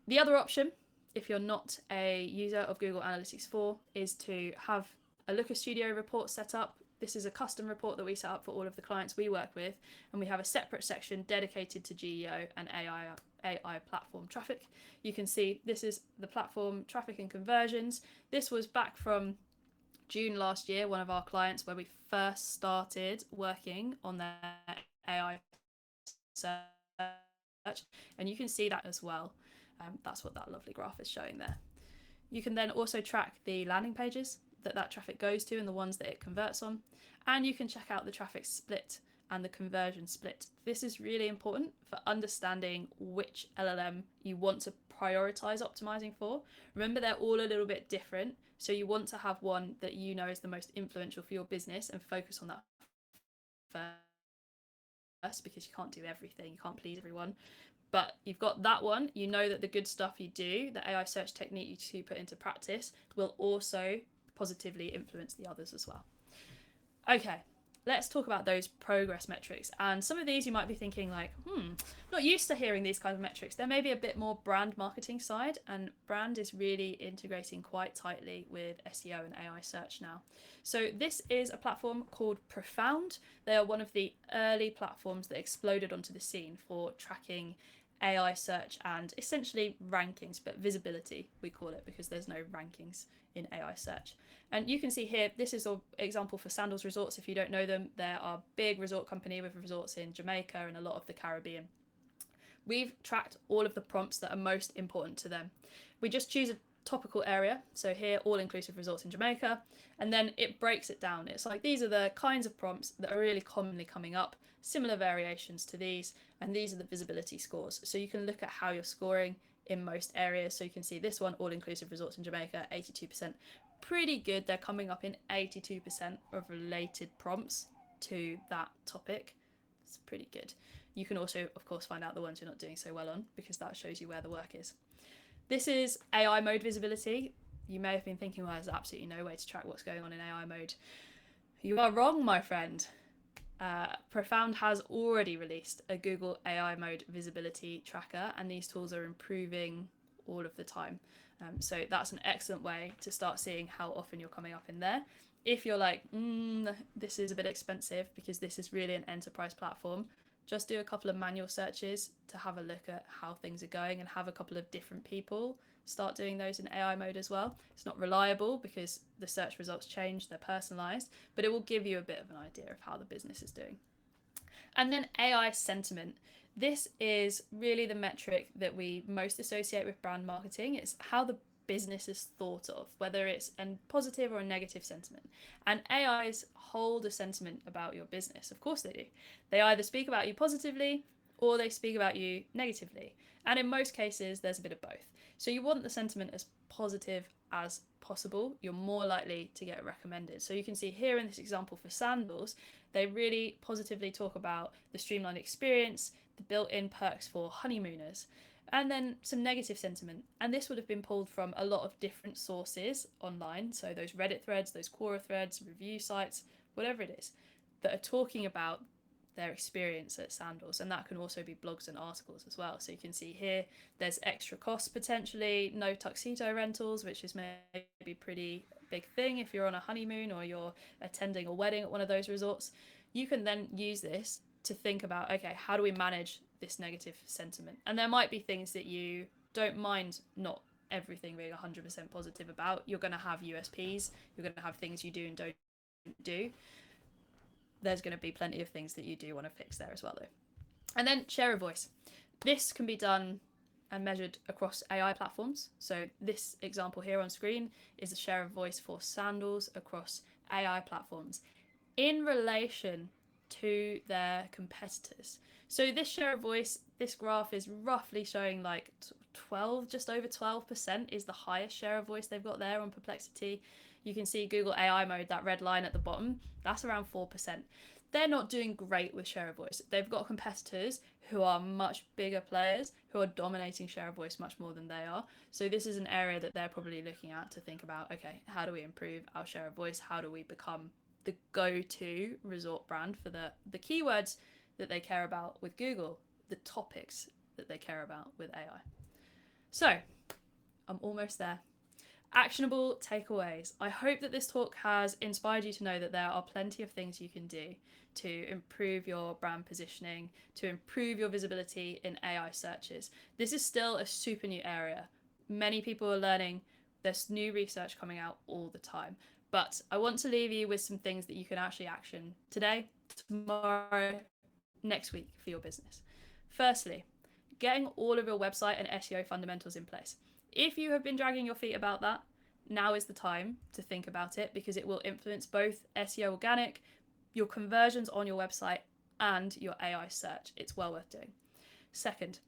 The other option, if you're not a user of Google Analytics 4, is to have a Looker Studio report set up. This is a custom report that we set up for all of the clients we work with, and we have a separate section dedicated to GEO and AI platform traffic. You can see this is the platform traffic and conversions. This was back from June last year, one of our clients, where we first started working on their AI search, and you can see that as well. That's what that lovely graph is showing there. You can then also track the landing pages that traffic goes to and the ones that it converts on, and you can check out the traffic split and the conversion split. This is really important for understanding which LLM you want to prioritize optimizing for. Remember, they're all a little bit different, so you want to have one that you know is the most influential for your business and focus on that first, because you can't do everything, you can't please everyone. But you've got that one, you know that the good stuff you do, the AI search technique you put into practice, will also positively influence the others as well. Okay, let's talk about those progress metrics. And some of these you might be thinking like, not used to hearing these kinds of metrics. There may be a bit more brand marketing side, and brand is really integrating quite tightly with SEO and AI search now. So this is a platform called Profound. They are one of the early platforms that exploded onto the scene for tracking AI search and essentially rankings, but visibility we call it, because there's no rankings in AI search. And you can see here, this is an example for Sandals Resorts. If you don't know them, they're a big resort company with resorts in Jamaica and a lot of the Caribbean. We've tracked all of the prompts that are most important to them. We just choose a topical area. So here, all-inclusive resorts in Jamaica, and then it breaks it down. It's like, these are the kinds of prompts that are really commonly coming up, similar variations to these, and these are the visibility scores. So you can look at how you're scoring in most areas. So you can see this one, all-inclusive resorts in Jamaica, 82%. Pretty good. They're coming up in 82% of related prompts to that topic. It's pretty good. You can also, of course, find out the ones you're not doing so well on, because that shows you where the work is. This is AI mode visibility. You may have been thinking, well, there's absolutely no way to track what's going on in AI mode. You are wrong, my friend. Profound has already released a Google AI mode visibility tracker, and these tools are improving all of the time. So that's an excellent way to start seeing how often you're coming up in there. If you're like, this is a bit expensive because this is really an enterprise platform, just do a couple of manual searches to have a look at how things are going and have a couple of different people start doing those in AI mode as well. It's not reliable because the search results change, they're personalized, but it will give you a bit of an idea of how the business is doing. And then AI sentiment. This is really the metric that we most associate with brand marketing. It's how the business is thought of, whether it's a positive or a negative sentiment. And AIs hold a sentiment about your business. Of course they do. They either speak about you positively or they speak about you negatively. And in most cases, there's a bit of both. So you want the sentiment as positive as possible. You're more likely to get recommended. So you can see here in this example for sandals, they really positively talk about the streamlined experience, the built-in perks for honeymooners, and then some negative sentiment. And this would have been pulled from a lot of different sources online. So those Reddit threads, those Quora threads, review sites, whatever it is, that are talking about their experience at sandals. And that can also be blogs and articles as well. So you can see here, there's extra costs potentially, no tuxedo rentals, which is maybe pretty big thing if you're on a honeymoon or you're attending a wedding at one of those resorts. You can then use this to think about, okay, how do we manage this negative sentiment? And there might be things that you don't mind not everything being 100% positive about. You're going to have USPs, you're going to have things you do and don't do. There's going to be plenty of things that you do want to fix there as well, though. And then share of voice. This can be done and measured across AI platforms. So this example here on screen is the share of voice for sandals across AI platforms in relation to their competitors. So this share of voice, this graph is roughly showing like 12, just over 12% is the highest share of voice they've got there on Perplexity. You can see Google AI mode, that red line at the bottom, that's around 4%. They're not doing great with share of voice. They've got competitors who are much bigger players who are dominating share of voice much more than they are. So this is an area that they're probably looking at to think about, okay, how do we improve our share of voice? How do we become the go-to resort brand for the keywords that they care about with Google, the topics that they care about with AI? So I'm almost there. Actionable takeaways. I hope that this talk has inspired you to know that there are plenty of things you can do to improve your brand positioning, to improve your visibility in AI searches. This is still a super new area. Many people are learning. There's new research coming out all the time. But I want to leave you with some things that you can actually action today, tomorrow, next week for your business. Firstly, getting all of your website and SEO fundamentals in place. If you have been dragging your feet about that, now is the time to think about it because it will influence both SEO organic, your conversions on your website, and your AI search. It's well worth doing. Second,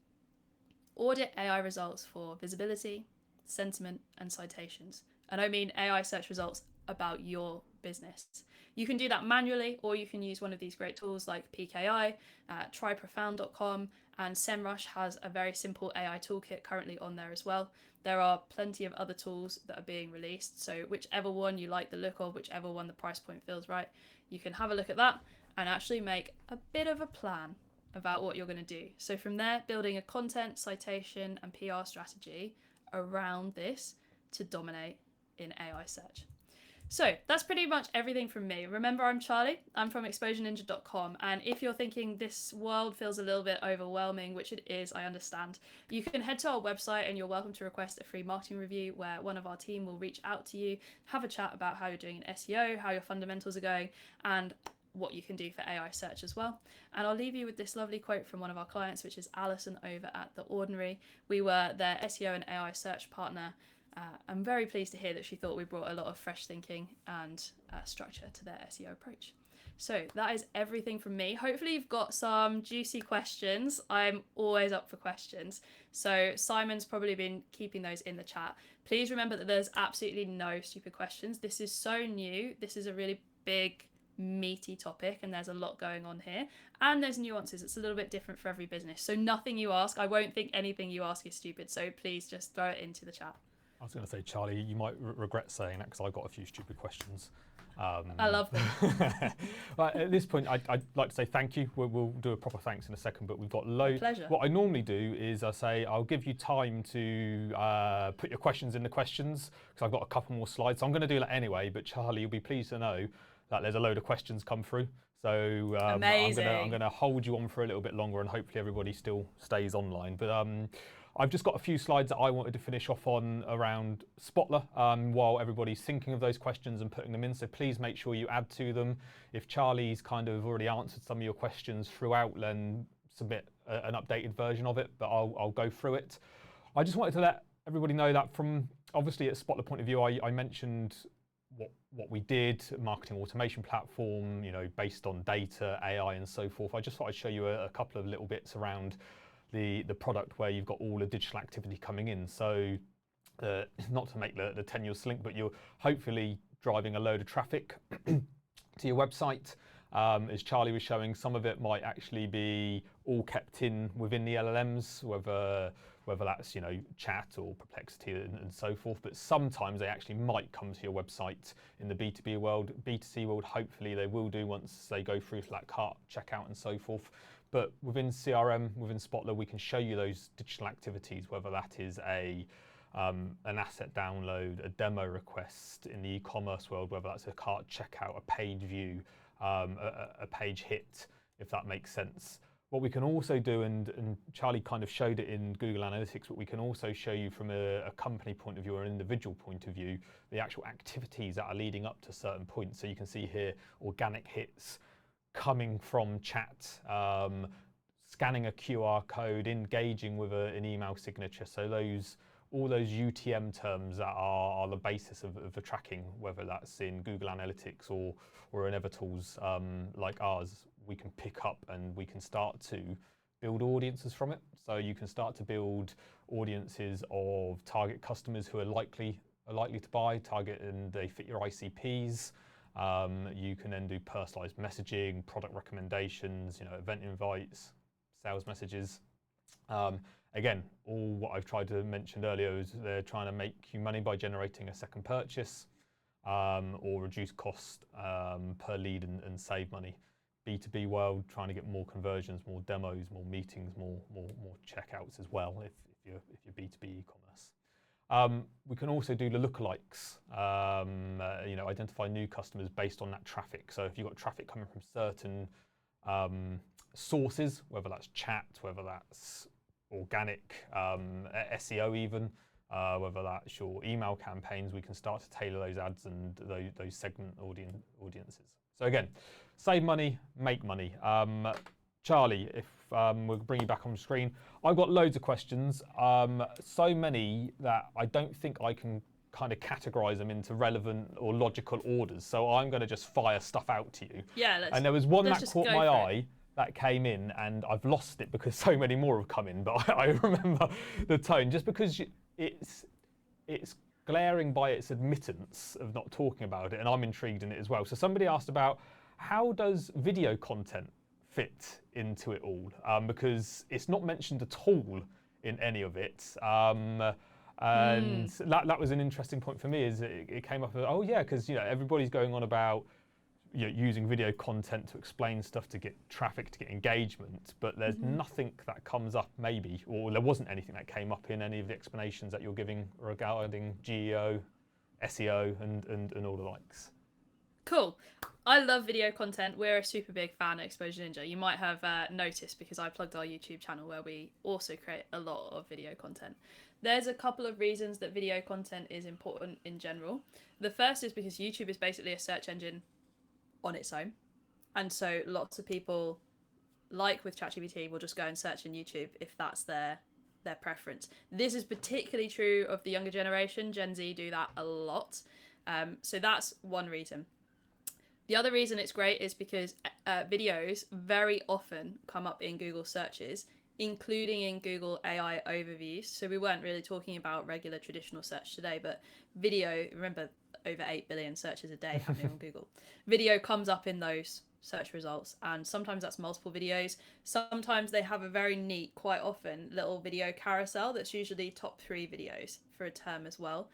audit AI results for visibility, sentiment, and citations. And I mean AI search results about your business. You can do that manually, or you can use one of these great tools like PKI, tryprofound.com, and SEMrush has a very simple AI toolkit currently on there as well. There are plenty of other tools that are being released, so whichever one you like the look of, whichever one the price point feels right, you can have a look at that and actually make a bit of a plan about what you're going to do. So from there, building a content, citation, and PR strategy around this to dominate in AI search. So that's pretty much everything from me. Remember, I'm Charlie. I'm from exposureninja.com. And if you're thinking this world feels a little bit overwhelming, which it is, I understand, you can head to our website and you're welcome to request a free marketing review where one of our team will reach out to you, have a chat about how you're doing in SEO, how your fundamentals are going, and what you can do for AI search as well. And I'll leave you with this lovely quote from one of our clients, which is Alison over at The Ordinary. We were their SEO and AI search partner. I'm very pleased to hear that she thought we brought a lot of fresh thinking and structure to their SEO approach. So that is everything from me. Hopefully you've got some juicy questions. I'm always up for questions. So Simon's probably been keeping those in the chat. Please remember that there's absolutely no stupid questions. This is so new. This is a really big, meaty topic and there's a lot going on here. And there's nuances. It's a little bit different for every business. So nothing you ask, I won't think anything you ask is stupid. So please just throw it into the chat. I was going to say, Charlie, you might regret saying that because I've got a few stupid questions. I love them. Right, at this point, I'd like to say thank you. We'll do a proper thanks in a second, but we've got loads. Pleasure. What I normally do is I say I'll give you time to put your questions in the questions because I've got a couple more slides. So I'm going to do that anyway, but Charlie, you'll be pleased to know that there's a load of questions come through. So Amazing. I'm going to hold you on for a little bit longer and hopefully everybody still stays online. But I've just got a few slides that I wanted to finish off on around Spotler while everybody's thinking of those questions and putting them in. So please make sure you add to them. If Charlie's kind of already answered some of your questions throughout, then submit an updated version of it, but I'll go through it. I just wanted to let everybody know that from obviously at Spotler point of view, I mentioned what we did, marketing automation platform, based on data, AI and so forth. I just thought I'd show you a couple of little bits around the product where you've got all the digital activity coming in. So not to make the tenuous link, but you're hopefully driving a load of traffic to your website. As Charlie was showing, some of it might actually be all kept in within the LLMs, whether that's Chat or Perplexity and so forth. But sometimes they actually might come to your website in the B2B world. B2C world, hopefully they will do once they go through to that cart checkout and so forth. But within CRM, within Spotler, we can show you those digital activities, whether that is an asset download, a demo request in the e-commerce world, whether that's a cart checkout, a page view, a page hit, if that makes sense. What we can also do, and Charlie kind of showed it in Google Analytics, but we can also show you from a company point of view or an individual point of view, the actual activities that are leading up to certain points. So you can see here organic hits coming from chat, scanning a QR code, engaging with an email signature. So all those UTM terms that are the basis of the tracking, whether that's in Google Analytics or in other tools like ours, we can pick up and we can start to build audiences from it. So you can start to build audiences of target customers who are likely to buy, target and they fit your ICPs. You can then do personalized messaging, product recommendations, event invites, sales messages. Again, all what I've tried to mention earlier is they're trying to make you money by generating a second purchase or reduce cost per lead and save money. B2B world, trying to get more conversions, more demos, more meetings, more checkouts as well if you're B2B e-commerce. We can also do the lookalikes, identify new customers based on that traffic. So if you've got traffic coming from certain sources, whether that's chat, whether that's organic, SEO even, whether that's your email campaigns, we can start to tailor those ads and those segment audiences. So again, save money, make money. Charlie, if we'll bring you back on the screen. I've got loads of questions, so many that I don't think I can kind of categorize them into relevant or logical orders. So I'm going to just fire stuff out to you. Yeah, and there was one that caught my eye that came in, and I've lost it because so many more have come in, but I remember the tone, just because it's glaring by its admittance of not talking about it, and I'm intrigued in it as well. So somebody asked about how does video content fit into it all, because it's not mentioned at all in any of it. And that was an interesting point for me, is it came up as, oh yeah, because everybody's going on about using video content to explain stuff, to get traffic, to get engagement, but there's nothing that comes up maybe, or there wasn't anything that came up in any of the explanations that you're giving regarding GEO, SEO, and all the likes. Cool. I love video content. We're a super big fan of Exposure Ninja. You might have noticed because I plugged our YouTube channel where we also create a lot of video content. There's a couple of reasons that video content is important in general. The first is because YouTube is basically a search engine on its own. And so lots of people, like with ChatGPT, will just go and search in YouTube if that's their preference. This is particularly true of the younger generation. Gen Z do that a lot. So that's one reason. The other reason it's great is because videos very often come up in Google searches, including in Google AI overviews. So we weren't really talking about regular traditional search today, but video, remember, over 8 billion searches a day happening on Google. Video comes up in those search results, and sometimes that's multiple videos. Sometimes they have a very neat, quite often, little video carousel that's usually top 3 videos for a term as well.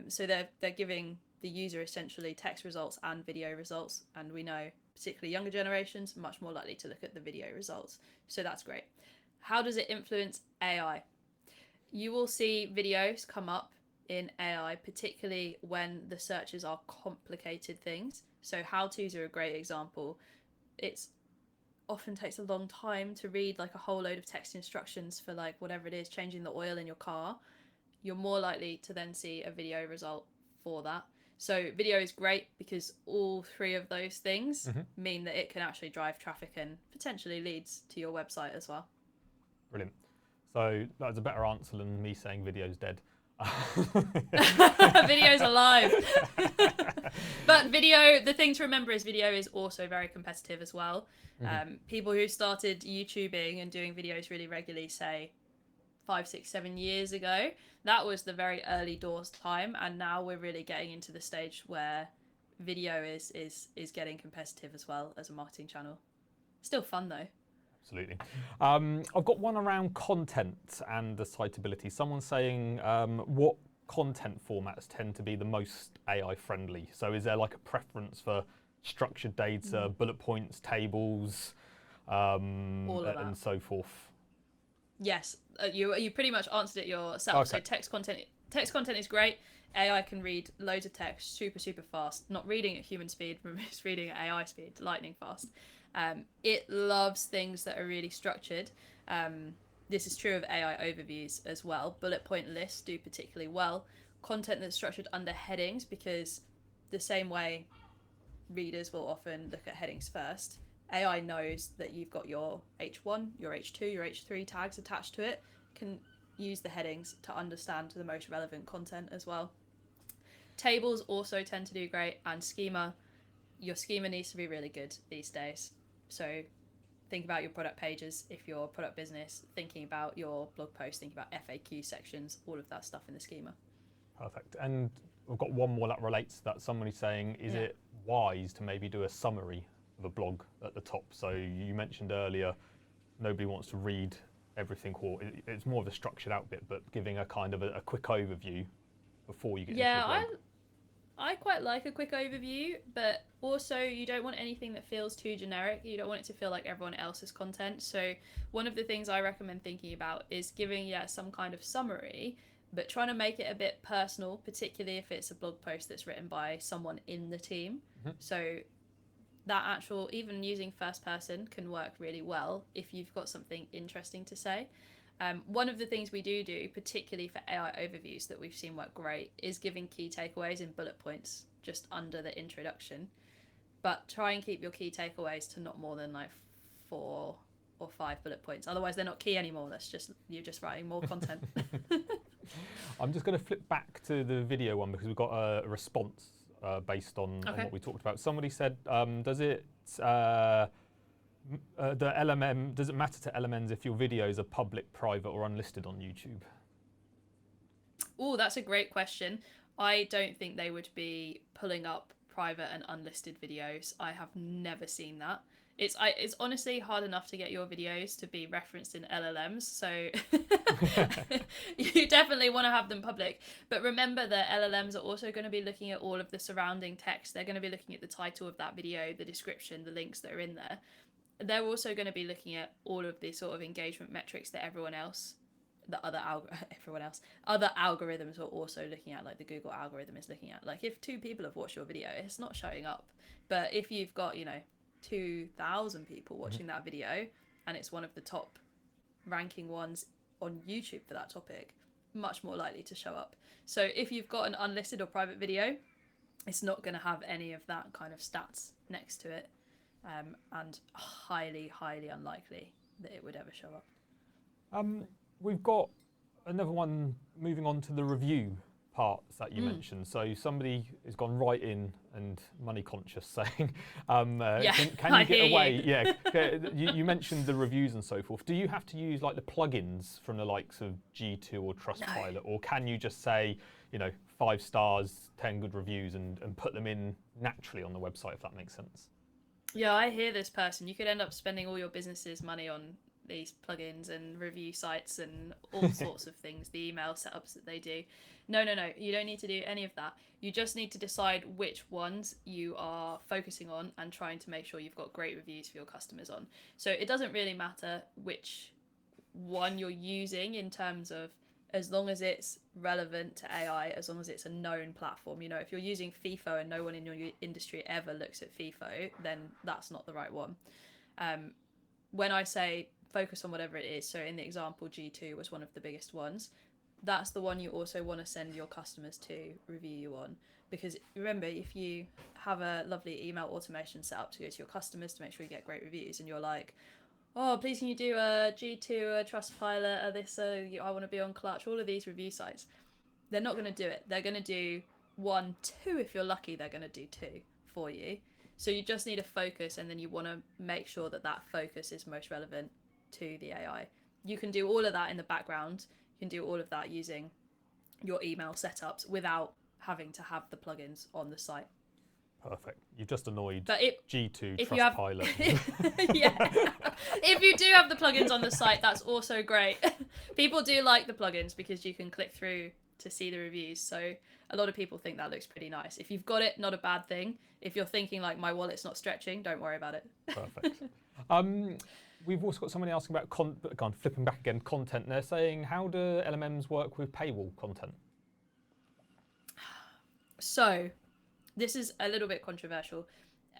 So they're giving the user essentially text results and video results, and we know particularly younger generations much more likely to look at the video results. So that's great. How does it influence AI? You will see videos come up in AI, particularly when the searches are complicated things. So how-tos are a great example. It's often takes a long time to read like a whole load of text instructions for like whatever it is, changing the oil in your car. You're more likely to then see a video result for that. So video is great because all 3 of those things mean that it can actually drive traffic and potentially leads to your website as well. Brilliant. So that's a better answer than me saying video's dead. Video's alive. But video, the thing to remember is video is also very competitive as well. People who started YouTubing and doing videos really regularly, say 5, 6, 7 years ago, that was the very early doors time, and now we're really getting into the stage where video is getting competitive as well as a marketing channel. Still fun though. Absolutely. I've got one around content and the citability. Someone's saying what content formats tend to be the most AI friendly? So is there like a preference for structured data, bullet points, tables, and so forth? Yes, you pretty much answered it yourself. Okay. So text content is great. AI can read loads of text super fast. Not reading at human speed, but it's reading at AI speed, lightning fast. It loves things that are really structured. This is true of AI overviews as well. Bullet point lists do particularly well. Content that's structured under headings, because the same way readers will often look at headings first, AI knows that you've got your H1, your H2, your H3 tags attached to it, can use the headings to understand the most relevant content as well. Tables also tend to do great, and schema. Your schema needs to be really good these days. So think about your product pages if you're a product business, thinking about your blog posts, thinking about FAQ sections, all of that stuff in the schema. Perfect. And we've got one more that relates to that. Somebody's saying, is it wise to maybe do a summary of a blog at the top? So you mentioned earlier, nobody wants to read everything, or it's more of a structured out bit, but giving a kind of a quick overview before you get into your blog. I quite like a quick overview, but also you don't want anything that feels too generic. You don't want it to feel like everyone else's content. So one of the things I recommend thinking about is giving some kind of summary, but trying to make it a bit personal, particularly if it's a blog post that's written by someone in the team. So that actual, even using first person can work really well if you've got something interesting to say. One of the things we do, particularly for AI overviews that we've seen work great, is giving key takeaways in bullet points just under the introduction. But try and keep your key takeaways to not more than like 4 or 5 bullet points. Otherwise, they're not key anymore. You're just writing more content. I'm just going to flip back to the video one because we've got a response based on what we talked about. Somebody said, does it matter to LMNs if your videos are public, private, or unlisted on YouTube? Oh, that's a great question. I don't think they would be pulling up private and unlisted videos. I have never seen that. It's honestly hard enough to get your videos to be referenced in LLMs, so you definitely want to have them public. But remember that LLMs are also going to be looking at all of the surrounding text. They're going to be looking at the title of that video, the description, the links that are in there. They're also going to be looking at all of the sort of engagement metrics that other algorithms are also looking at, like the Google algorithm is looking at. Like if 2 people have watched your video, it's not showing up. But if you've got, 2,000 people watching that video and it's one of the top ranking ones on YouTube for that topic, much more likely to show up. So if you've got an unlisted or private video, it's not going to have any of that kind of stats next to it, and highly unlikely that it would ever show up. We've got another one moving on to the review parts that you mentioned. So somebody has gone right in and money conscious saying, can you get away? You mentioned the reviews and so forth. Do you have to use like the plugins from the likes of G2 or Trustpilot, or can you just say, 5 stars, 10 good reviews and put them in naturally on the website, if that makes sense? Yeah, I hear this person. You could end up spending all your business's money on these plugins and review sites and all sorts of things, the email setups that they do. No, you don't need to do any of that. You just need to decide which ones you are focusing on and trying to make sure you've got great reviews for your customers on. So it doesn't really matter which one you're using in terms of, as long as it's relevant to AI, as long as it's a known platform. If you're using FIFO and no one in your industry ever looks at FIFO, then that's not the right one. When I say focus on whatever it is, so in the example, G2 was one of the biggest ones, that's the one you also want to send your customers to review you on. Because remember, if you have a lovely email automation set up to go to your customers to make sure you get great reviews, and you're like, oh, please can you do a G2, a Trustpilot, this, I want to be on Clutch, all of these review sites, they're not going to do it. They're going to do 1, 2, if you're lucky, they're going to do 2 for you. So you just need a focus, and then you want to make sure that that focus is most relevant to the AI. You can do all of that in the background. You can do all of that using your email setups without having to have the plugins on the site. Perfect. You've just annoyed G2, if Trustpilot. Yeah. If you do have the plugins on the site, that's also great. People do like the plugins because you can click through to see the reviews. So a lot of people think that looks pretty nice. If you've got it, not a bad thing. If you're thinking like my wallet's not stretching, don't worry about it. Perfect. We've also got somebody asking about flipping back again, content. They're saying, how do LLMs work with paywall content? So this is a little bit controversial.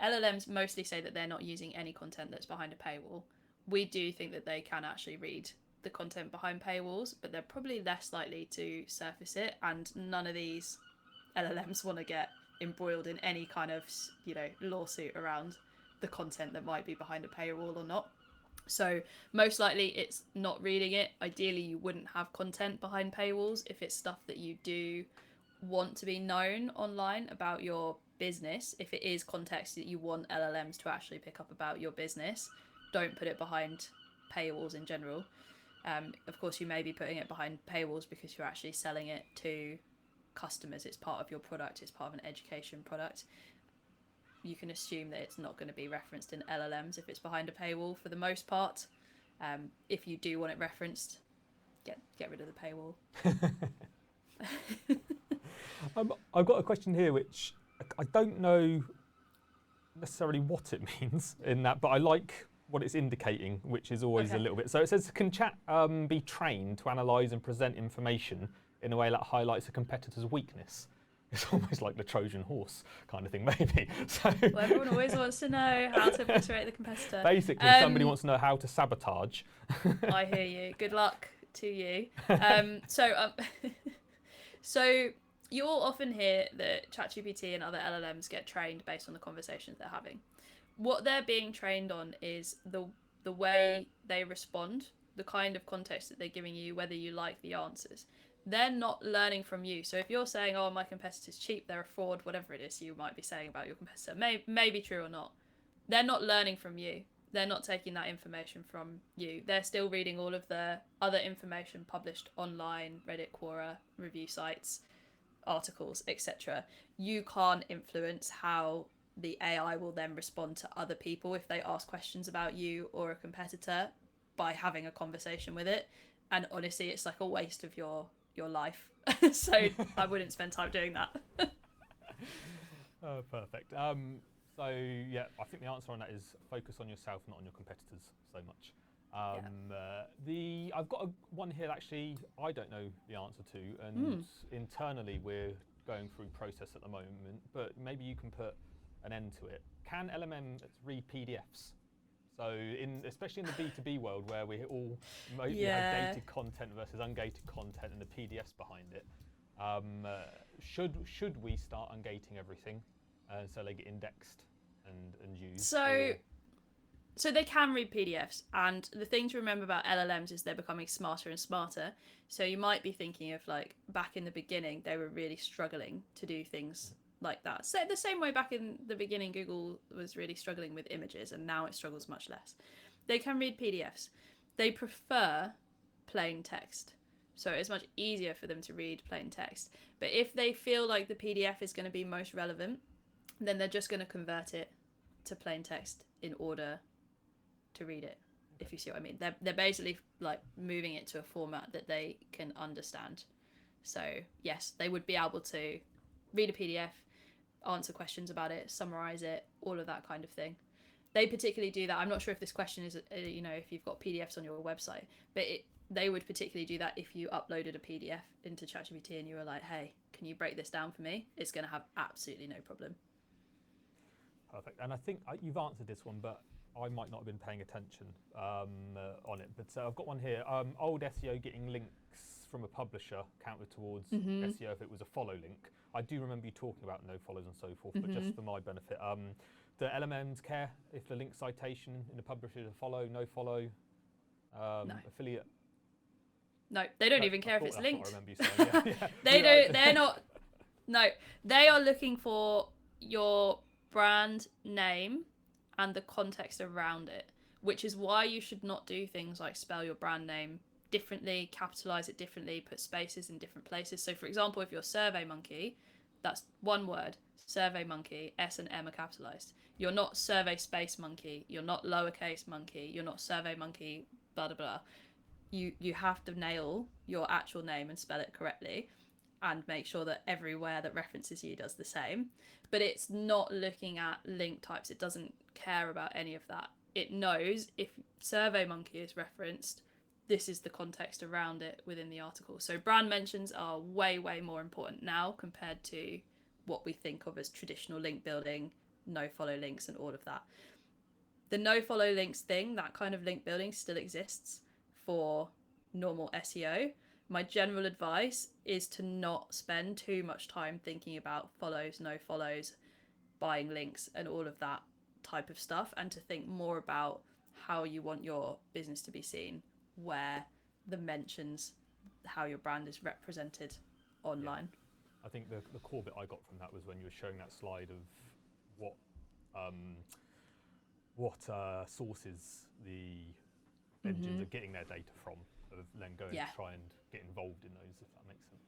LLMs mostly say that they're not using any content that's behind a paywall. We do think that they can actually read the content behind paywalls, but they're probably less likely to surface it, and none of these LLMs want to get embroiled in any kind of lawsuit around the content that might be behind a paywall or not. So most likely it's not reading it. Ideally you wouldn't have content behind paywalls if it's stuff that you do want to be known online about your business. If it is context that you want LLMs to actually pick up about your business, don't put it behind paywalls in general. Of course, you may be putting it behind paywalls because you're actually selling it to customers. It's part of your product. It's part of an education product. You can assume that it's not going to be referenced in LLMs if it's behind a paywall for the most part. If you do want it referenced, get rid of the paywall. I've got a question here which I don't know necessarily what it means in that, but I like what it's indicating, which is always a little bit. So it says, can chat be trained to analyse and present information in a way that highlights a competitor's weakness? It's almost like the Trojan horse kind of thing, maybe. So well, everyone always wants to know how to obliterate the competitor. Basically, somebody wants to know how to sabotage. I hear you. Good luck to you. So you'll often hear that ChatGPT and other LLMs get trained based on the conversations they're having. What they're being trained on is the way they respond, the kind of context that they're giving you, whether you like the answers. They're not learning from you. So if you're saying, oh, my competitor's cheap, they're a fraud, whatever it is you might be saying about your competitor, may be true or not, they're not learning from you. They're not taking that information from you. They're still reading all of the other information published online, Reddit, Quora, review sites, articles, etc. You can't influence how the AI will then respond to other people if they ask questions about you or a competitor by having a conversation with it. And honestly, it's like a waste of your life. So I wouldn't spend time doing that. Oh, perfect. So yeah, I think the answer on that is focus on yourself, not on your competitors so much. I've got one here that actually I don't know the answer to, and internally we're going through process at the moment, but maybe you can put an end to it. Can LMM read PDFs? So especially in the B2B world where we all mostly have gated content versus ungated content and the PDFs behind it, should we start ungating everything so they get indexed and used? So So they can read PDFs, and the thing to remember about LLMs is they're becoming smarter and smarter. So you might be thinking of like back in the beginning, they were really struggling to do things like that. So the same way back in the beginning, Google was really struggling with images, and now it struggles much less. They can read PDFs. They prefer plain text. So it's much easier for them to read plain text. But if they feel like the PDF is going to be most relevant, then they're just going to convert it to plain text in order to read it, if you see what I mean. They're basically like moving it to a format that they can understand. So yes, they would be able to read a PDF, answer questions about it, summarize it, all of that kind of thing. They particularly do that. I'm not sure if this question is, if you've got PDFs on your website, but they would particularly do that if you uploaded a PDF into ChatGPT and you were like, hey, can you break this down for me? It's going to have absolutely no problem. Perfect. And I think you've answered this one, but I might not have been paying attention on it. But I've got one here. Old SEO getting links from a publisher counted towards SEO if it was a follow link. I do remember you talking about no follows and so forth, but just for my benefit, do LLMs care if the link citation in the publisher is a follow, no follow, No. affiliate? No, they don't even care if it's linked. I remember you saying. Yeah. They don't. They're not. No, they are looking for your brand name and the context around it, which is why you should not do things like spell your brand name differently, capitalize it differently, put spaces in different places. So, for example, if you're Survey Monkey, that's one word. Survey Monkey, S and M are capitalized. You're not Survey Space Monkey. You're not lowercase monkey. You're not Survey Monkey. Blah blah blah. You have to nail your actual name and spell it correctly, and make sure that everywhere that references you does the same. But it's not looking at link types. It doesn't care about any of that. It knows if Survey Monkey is referenced, this is the context around it within the article. So brand mentions are way, way more important now compared to what we think of as traditional link building, no follow links and all of that. The no follow links thing, that kind of link building still exists for normal SEO. My general advice is to not spend too much time thinking about follows, no follows, buying links and all of that type of stuff, and to think more about how you want your business to be seen, where the mentions, how your brand is represented online. Yeah. I think the core bit I got from that was when you were showing that slide of what sources the engines are getting their data from, of then going to try and get involved in those, if that makes sense.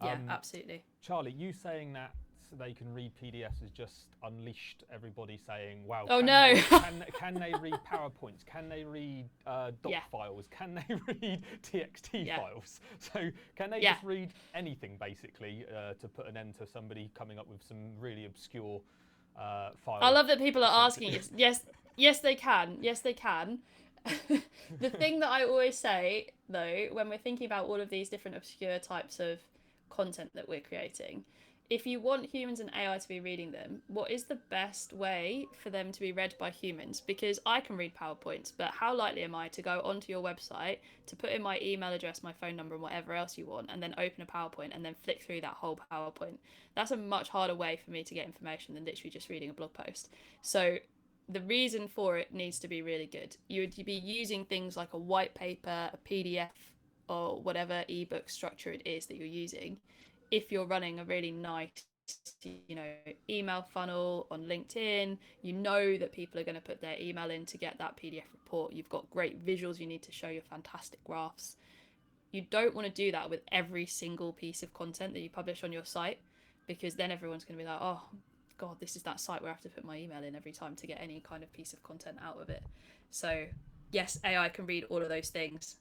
Yeah, absolutely. Charlie, you saying that they can read PDFs has just unleashed everybody saying, wow, can they read PowerPoints? Can they read doc files? Can they read TXT files? So can they just read anything, basically, to put an end to somebody coming up with some really obscure files? I love that people are asking. Yes, they can. Yes, they can. The thing that I always say, though, when we're thinking about all of these different obscure types of content that we're creating, if you want humans and AI to be reading them, what is the best way for them to be read by humans? Because I can read PowerPoints, but how likely am I to go onto your website, to put in my email address, my phone number, and whatever else you want, and then open a PowerPoint and then flick through that whole PowerPoint? That's a much harder way for me to get information than literally just reading a blog post. So the reason for it needs to be really good. You would be using things like a white paper, a PDF, or whatever ebook structure it is that you're using. If you're running a really nice, email funnel on LinkedIn, you know that people are going to put their email in to get that PDF report. You've got great visuals. You need to show your fantastic graphs. You don't want to do that with every single piece of content that you publish on your site, because then everyone's going to be like, oh, God, this is that site where I have to put my email in every time to get any kind of piece of content out of it. So yes, AI can read all of those things.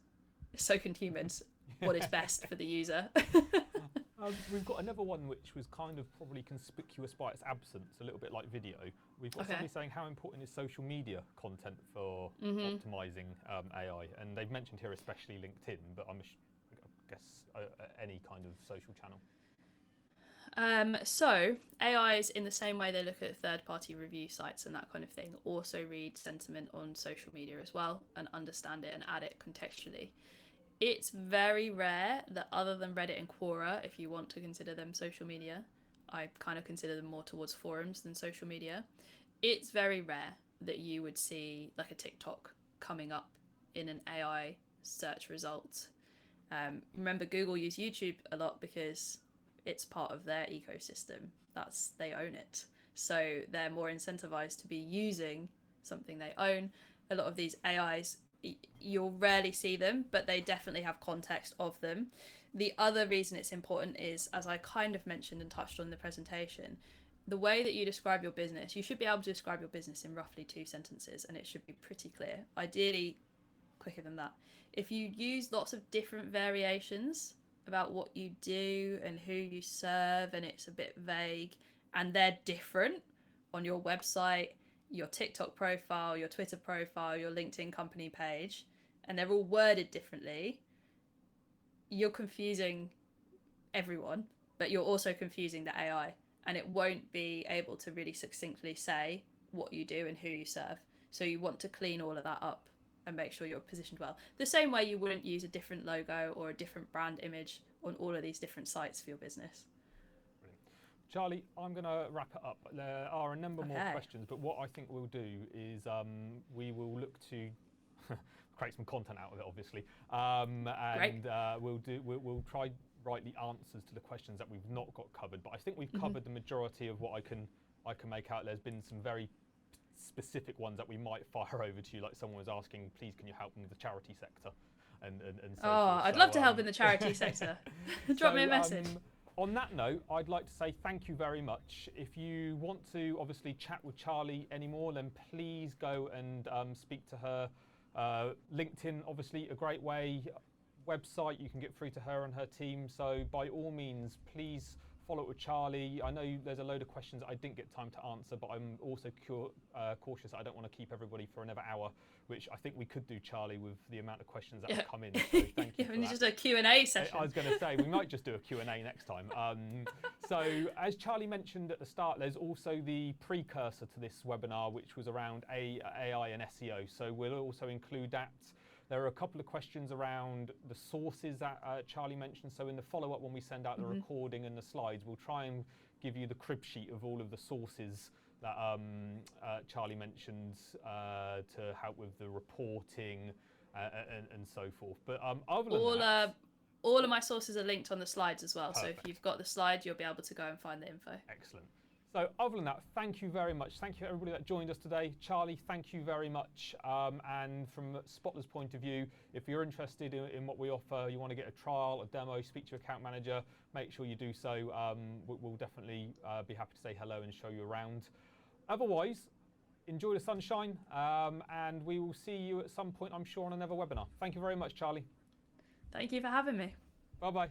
So can humans. What is best for the user? We've got another one which was kind of probably conspicuous by its absence, a little bit like video. We've got somebody saying how important is social media content for optimizing AI, and they've mentioned here especially LinkedIn, but I guess any kind of social channel. So AIs, in the same way they look at third-party review sites and that kind of thing, also read sentiment on social media as well and understand it and add it contextually. It's very rare that, other than Reddit and Quora, if you want to consider them social media, I kind of consider them more towards forums than social media. It's very rare that you would see like a TikTok coming up in an AI search result. Remember, Google use YouTube a lot because it's part of their ecosystem. They own it. So they're more incentivized to be using something they own. A lot of these AIs, you'll rarely see them, but they definitely have context of them. The other reason it's important is, as I kind of mentioned and touched on in the presentation, the way that you describe your business, you should be able to describe your business in roughly 2 sentences, and it should be pretty clear. Ideally, quicker than that. If you use lots of different variations about what you do and who you serve, and it's a bit vague, and they're different on your website, your TikTok profile, your Twitter profile, your LinkedIn company page, and they're all worded differently, you're confusing everyone, but you're also confusing the AI, and it won't be able to really succinctly say what you do and who you serve. So you want to clean all of that up and make sure you're positioned well. The same way you wouldn't use a different logo or a different brand image on all of these different sites for your business. Brilliant. Charlie, I'm going to wrap it up. There are a number more questions, but what I think we'll do is we will look to create some content out of it, obviously, and we'll try write the answers to the questions that we've not got covered. But I think we've covered the majority of what I can make out. There's been some very specific ones that we might fire over to you, like someone was asking, please can you help me with the charity sector, and so forth. I'd love to help in the charity sector. Drop me a message. On that note, I'd like to say thank you very much. If you want to obviously chat with Charlie anymore, then please go and speak to her. LinkedIn, obviously a great way. Website, you can get through to her and her team. So by all means, please follow up with Charlie. I know there's a load of questions that I didn't get time to answer, but I'm also cautious. I don't want to keep everybody for another hour, which I think we could do, Charlie, with the amount of questions that have come in. So thank you for that. Just a Q&A session. I was going to say, we might just do a Q&A next time. So as Charlie mentioned at the start, there's also the precursor to this webinar, which was around AI and SEO. So we'll also include that. There are a couple of questions around the sources that Charlie mentioned. So in the follow-up, when we send out the recording and the slides, we'll try and give you the crib sheet of all of the sources that Charlie mentioned to help with the reporting and so forth. But other than that, all of my sources are linked on the slides as well. Perfect. So if you've got the slide, you'll be able to go and find the info. Excellent. So other than that, thank you very much. Thank you everybody that joined us today. Charlie, thank you very much. And from Spotler's point of view, if you're interested in what we offer, you want to get a trial, a demo, speak to your account manager, make sure you do so. We'll definitely be happy to say hello and show you around. Otherwise, enjoy the sunshine, and we will see you at some point, I'm sure, on another webinar. Thank you very much, Charlie. Thank you for having me. Bye-bye.